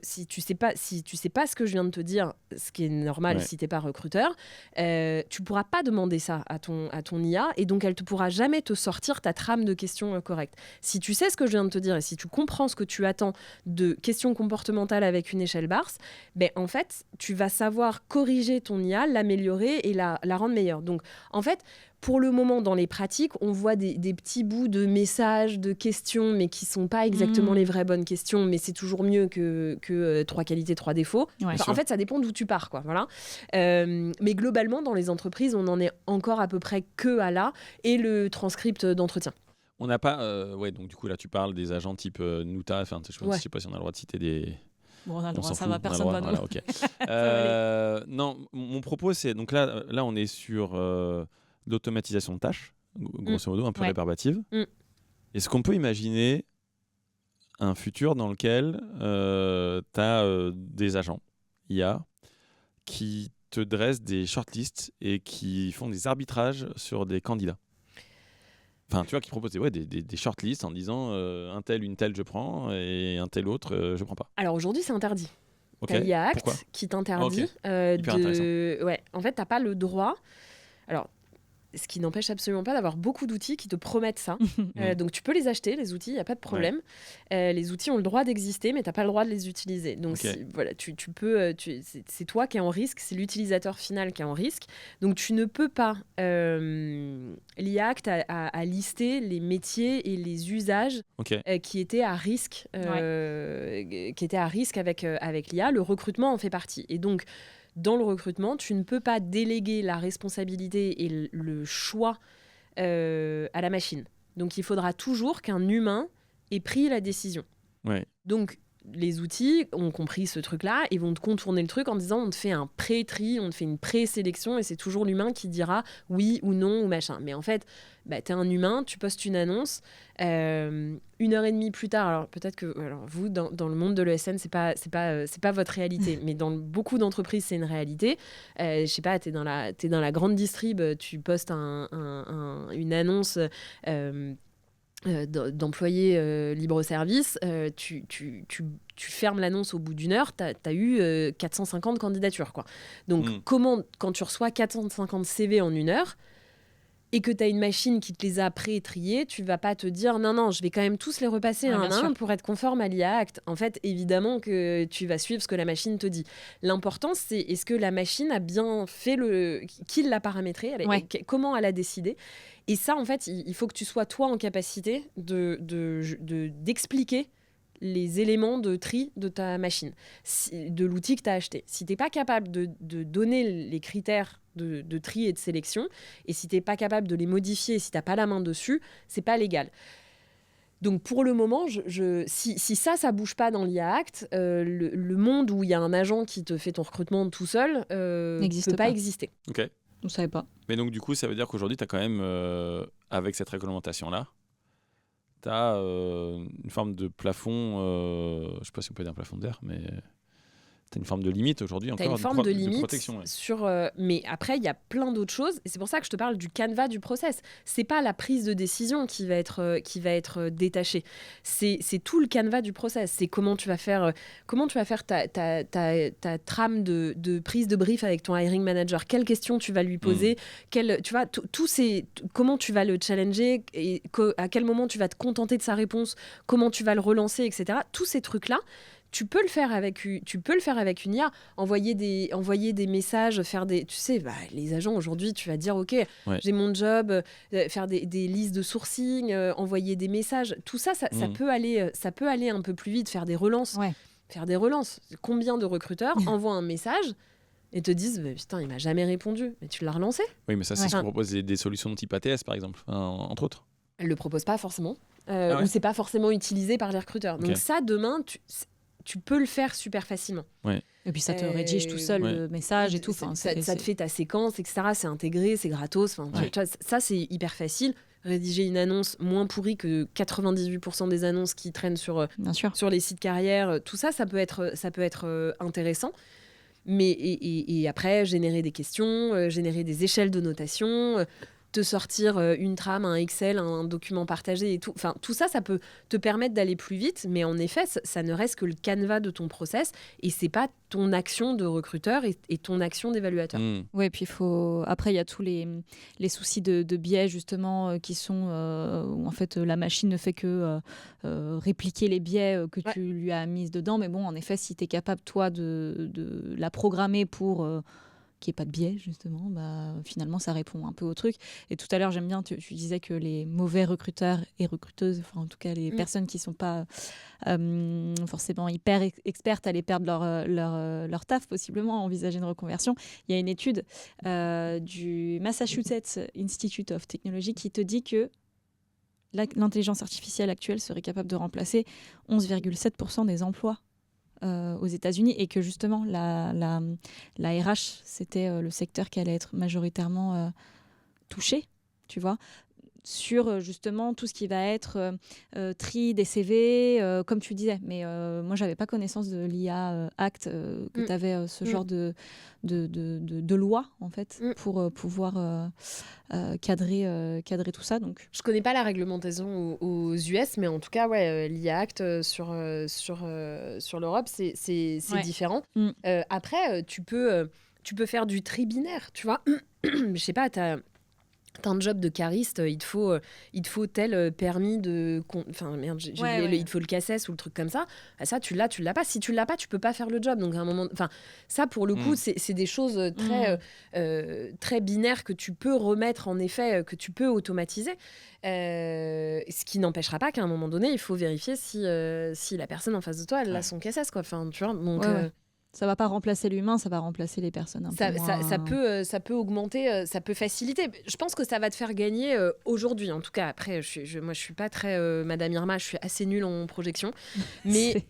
Speaker 1: si tu sais pas ce que je viens de te dire, ce qui est normal si t'es pas recruteur, tu pourras pas demander ça à ton IA et donc elle te pourra jamais te sortir ta trame de questions correcte. Si tu sais ce que je viens de te dire et si tu comprends ce que tu attends de questions comportementales avec une échelle Bars, ben en fait tu vas savoir corriger ton IA, l'améliorer et la rendre meilleure. Donc en fait pour le moment, dans les pratiques, on voit des petits bouts de messages, de questions, mais qui ne sont pas exactement les vraies bonnes questions, mais c'est toujours mieux que 3 qualités, 3 défauts. En fait, ça dépend d'où tu pars, quoi. Voilà. Mais globalement, dans les entreprises, on en est encore à peu près que à là, et le transcript d'entretien.
Speaker 3: On n'a pas... donc du coup, là, tu parles des agents type Nuta, enfin, je ne sais pas si on a le droit de citer des...
Speaker 2: Bon, on a le droit, ça va, personne va nous...
Speaker 3: Voilà, okay. Non, mon propos, c'est... Donc là, on est sur... l'automatisation de tâches, grosso modo, un peu rébarbative. Est-ce qu'on peut imaginer un futur dans lequel tu as des agents IA qui te dressent des shortlists et qui font des arbitrages sur des candidats? Enfin, tu vois, qui proposent des shortlists en disant un tel, une telle, je prends, et un tel autre, je prends pas.
Speaker 1: Alors aujourd'hui, c'est interdit. T'as l'IA Act qui t'interdit en fait, t'as pas le droit... Alors, ce qui n'empêche absolument pas d'avoir beaucoup d'outils qui te promettent ça. Donc, tu peux les acheter, les outils, il n'y a pas de problème. Les outils ont le droit d'exister, mais tu n'as pas le droit de les utiliser. Donc, tu peux, c'est toi qui es en risque, c'est l'utilisateur final qui est en risque. Donc, tu ne peux pas... L'IA Act a listé les métiers et les usages qui étaient à risque, avec l'IA. Le recrutement en fait partie. Et donc, dans le recrutement, tu ne peux pas déléguer la responsabilité et le choix à la machine. Donc, il faudra toujours qu'un humain ait pris la décision. Donc, les outils ont compris ce truc-là et vont te contourner le truc en disant on te fait un pré-tri, on te fait une pré-sélection et c'est toujours l'humain qui dira oui ou non ou machin. Mais en fait, t'es un humain, tu postes une annonce, 1h30 plus tard, alors peut-être que vous, dans le monde de l'ESN, c'est pas votre réalité, mais dans beaucoup d'entreprises, c'est une réalité. Je sais pas, t'es dans la grande distrib, tu postes une annonce... d'employés libre-service, tu fermes l'annonce au bout d'une heure, tu as eu 450 candidatures, quoi. Donc, comment, quand tu reçois 450 CV en une heure et que tu as une machine qui te les a pré-triés, tu vas pas te dire non, je vais quand même tous les repasser un à un pour être conforme à l'IA Act. En fait, évidemment que tu vas suivre ce que la machine te dit. L'important, c'est est-ce que la machine a bien fait qui l'a paramétré, comment elle a décidé. Et ça, en fait, il faut que tu sois toi en capacité d'expliquer les éléments de tri de ta machine, de l'outil que tu as acheté. Si tu n'es pas capable de donner les critères de tri et de sélection, et si tu n'es pas capable de les modifier, si tu n'as pas la main dessus, c'est pas légal. Donc pour le moment, si ça bouge pas dans l'IA Act, le monde où il y a un agent qui te fait ton recrutement tout seul ne peut pas exister.
Speaker 3: Ok.
Speaker 2: On ne savait pas.
Speaker 3: Mais donc du coup, ça veut dire qu'aujourd'hui, tu as quand même, avec cette réglementation-là, tu as une forme de plafond, je ne sais pas si on peut dire un plafond d'air, mais tu as une forme de limite aujourd'hui encore.
Speaker 1: Tu as une forme de limite
Speaker 3: protection,
Speaker 1: mais après, il y a plein d'autres choses. Et c'est pour ça que je te parle du canevas du process. Ce n'est pas la prise de décision qui va être détachée. C'est tout le canevas du process. C'est comment tu vas faire ta trame de prise de brief avec ton hiring manager. Quelles questions tu vas lui poser, comment tu vas le challenger, et à quel moment tu vas te contenter de sa réponse, comment tu vas le relancer, etc. Tous ces trucs-là, tu peux le faire avec une IA, envoyer des messages, faire des... Tu sais, les agents, aujourd'hui, tu vas dire, OK, j'ai mon job, faire des listes de sourcing, envoyer des messages. Tout ça, ça peut aller un peu plus vite, faire des relances.
Speaker 2: Ouais.
Speaker 1: Faire des relances. Combien de recruteurs envoient un message et te disent, putain, il m'a jamais répondu. Mais tu l'as relancé.
Speaker 3: Oui, mais ça, c'est ce qu'on propose des solutions de type ATS, par exemple, entre autres.
Speaker 1: Elle le propose pas forcément. Ou c'est pas forcément utilisé par les recruteurs. Donc ça, demain... Tu peux le faire super facilement.
Speaker 2: Ouais. Et puis ça te rédige tout seul le message et tout.
Speaker 1: Ça te fait ta séquence, etc. C'est intégré, c'est gratos. Ça, c'est hyper facile. Rédiger une annonce moins pourrie que 98% des annonces qui traînent sur les sites carrières, tout ça, ça peut être intéressant. Mais et après, générer des questions, générer des échelles de notation... te sortir une trame, un Excel, un document partagé et tout. Enfin, tout ça, ça peut te permettre d'aller plus vite, mais en effet, ça ne reste que le canevas de ton process et c'est pas ton action de recruteur et ton action d'évaluateur.
Speaker 2: Oui, puis après, il y a tous les soucis de biais, justement, qui sont où en fait, la machine ne fait que répliquer les biais que tu lui as mis dedans. Mais bon, en effet, si tu es capable, toi, de la programmer pour... qu'il n'y ait pas de biais, justement, finalement, ça répond un peu au truc. Et tout à l'heure, j'aime bien, tu disais que les mauvais recruteurs et recruteuses, enfin, en tout cas, les personnes qui ne sont pas forcément hyper expertes, allaient perdre leur taf, possiblement, envisager une reconversion. Il y a une étude du Massachusetts Institute of Technology qui te dit que l'intelligence artificielle actuelle serait capable de remplacer 11,7% des emplois aux États-Unis et que justement la RH c'était le secteur qui allait être majoritairement touché, tu vois, sur justement tout ce qui va être tri des CV, comme tu disais. Mais moi, j'avais pas connaissance de l'IA Act, que tu avais ce genre de loi, en fait, pour pouvoir cadrer tout ça. Donc.
Speaker 1: Je connais pas la réglementation aux US, mais en tout cas, l'IA Act sur l'Europe, c'est différent. Après, tu peux faire du tri binaire, tu vois. Je sais pas, t'as un job de cariste, il te faut tel permis de... il te faut le CACES ou le truc comme ça. Ça, tu l'as pas. Si tu l'as pas, tu peux pas faire le job. Donc, à un moment... ça, pour le coup, c'est des choses très binaires que tu peux remettre, en effet, que tu peux automatiser. Ce qui n'empêchera pas qu'à un moment donné, il faut vérifier si la personne en face de toi, elle a son CACES, quoi. Enfin, tu vois, donc...
Speaker 2: Ça va pas remplacer l'humain, ça va remplacer les personnes.
Speaker 1: Ça peut augmenter, ça peut faciliter. Je pense que ça va te faire gagner aujourd'hui. En tout cas, après, moi, je suis pas très Madame Irma, je suis assez nulle en projection. Mais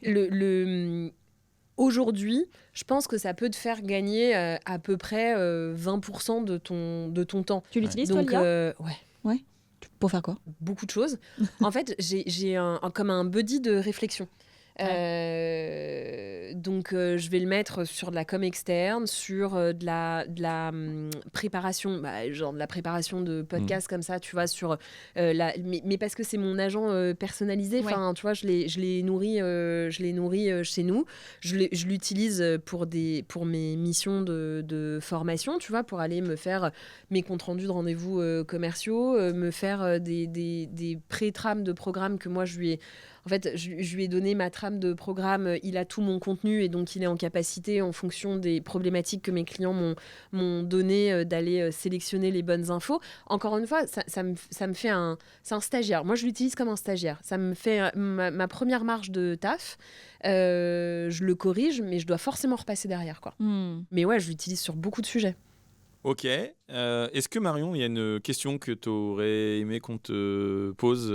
Speaker 1: aujourd'hui, je pense que ça peut te faire gagner à peu près 20% de ton temps.
Speaker 2: Tu l'utilises, toi, l'IA ?
Speaker 1: Ouais.
Speaker 2: Pour faire quoi ?
Speaker 1: Beaucoup de choses. En fait, j'ai comme un buddy de réflexion. Donc, je vais le mettre sur de la com externe, sur de la préparation, genre de la préparation de podcasts comme ça, tu vois, sur mais parce que c'est mon agent personnalisé. Enfin, tu vois, je les nourris chez nous. Je l'utilise pour mes missions de formation, tu vois, pour aller me faire mes comptes rendus de rendez-vous commerciaux, me faire des pré-trames de programmes que moi je lui ai donné ma trame de programme, il a tout mon contenu et donc il est en capacité, en fonction des problématiques que mes clients m'ont donné, d'aller sélectionner les bonnes infos. Encore une fois, ça me fait c'est un stagiaire. Moi, je l'utilise comme un stagiaire. Ça me fait ma première marge de taf. Je le corrige, mais je dois forcément repasser derrière, quoi. Mais ouais, je l'utilise sur beaucoup de sujets.
Speaker 3: Ok. Est-ce que Marion, il y a une question que tu aurais aimé qu'on te pose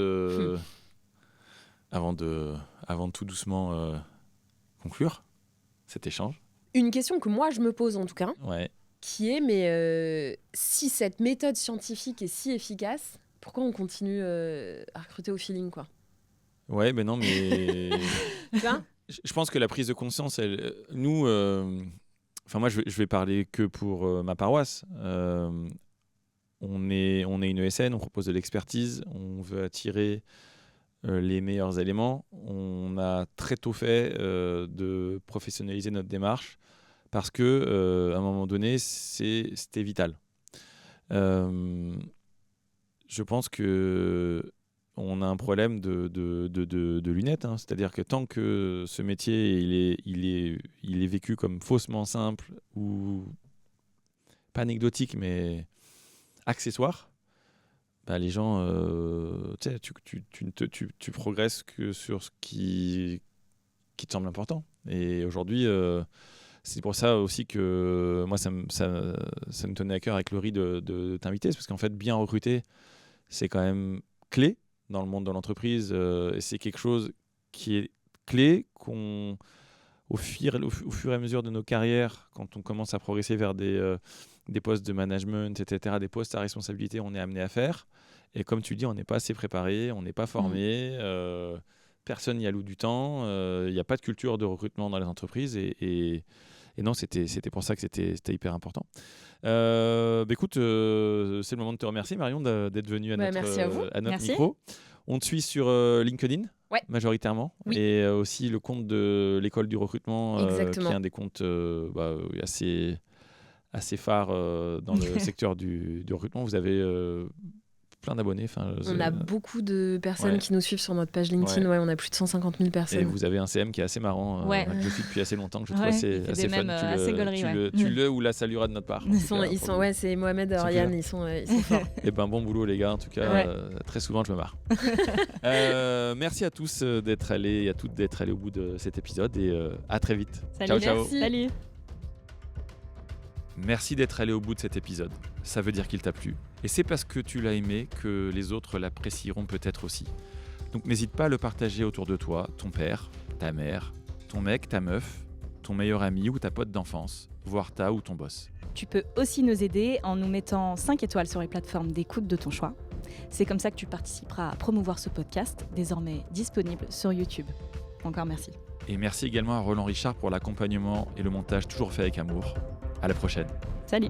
Speaker 3: avant de tout doucement conclure cet échange?
Speaker 1: Une question que moi je me pose en tout cas, qui est si cette méthode scientifique est si efficace, pourquoi on continue à recruter au feeling, quoi?
Speaker 3: Ouais, mais non, mais
Speaker 1: tu vois,
Speaker 3: je pense que la prise de conscience, nous, enfin moi je vais parler que pour ma paroisse. On est une ESN, on propose de l'expertise, on veut attirer les meilleurs éléments. On a très tôt fait de professionnaliser notre démarche parce que à un moment donné, c'était vital. Je pense que on a un problème de lunettes, hein. C'est-à-dire que tant que ce métier il est vécu comme faussement simple ou pas anecdotique mais accessoire, les gens, tu progresses que sur ce qui te semble important. Et aujourd'hui, c'est pour ça aussi que moi, ça me tenait à cœur avec Laurie de t'inviter, parce qu'en fait, bien recruter, c'est quand même clé dans le monde de l'entreprise. Et c'est quelque chose qui est clé, au fur et à mesure de nos carrières, quand on commence à progresser vers des postes de management, etc., des postes à responsabilité, on est amené à faire. Et comme tu le dis, on n'est pas assez préparé, on n'est pas formé, personne n'y alloue du temps, il n'y a pas de culture de recrutement dans les entreprises. Et non, c'était pour ça que c'était hyper important. Écoute, c'est le moment de te remercier, Marion, d'être venue à notre micro. On te suit sur LinkedIn, majoritairement, et aussi le compte de l'école du recrutement, qui est un des comptes assez phare dans le secteur du recrutement. Vous avez plein d'abonnés.
Speaker 1: On a beaucoup de personnes qui nous suivent sur notre page LinkedIn. On a plus de 150 000 personnes.
Speaker 3: Et vous avez un CM qui est assez marrant, que je suis depuis assez longtemps, que je trouve assez fun. Tu le ou la salueras de notre part.
Speaker 1: C'est Mohamed et Oriane, ils sont forts.
Speaker 3: Et bon boulot les gars, en tout cas, très souvent je me marre. Merci à tous d'être allés et à toutes d'être allés au bout de cet épisode, et à très vite.
Speaker 2: Salut,
Speaker 3: ciao.
Speaker 2: Salut.
Speaker 3: Merci d'être allé au bout de cet épisode. Ça veut dire qu'il t'a plu. Et c'est parce que tu l'as aimé que les autres l'apprécieront peut-être aussi. Donc n'hésite pas à le partager autour de toi, ton père, ta mère, ton mec, ta meuf, ton meilleur ami ou ta pote d'enfance, voire ta ou ton boss.
Speaker 2: Tu peux aussi nous aider en nous mettant 5 étoiles sur les plateformes d'écoute de ton choix. C'est comme ça que tu participeras à promouvoir ce podcast, désormais disponible sur YouTube. Encore merci.
Speaker 3: Et merci également à Roland Richard pour l'accompagnement et le montage toujours fait avec amour. À la prochaine.
Speaker 2: Salut.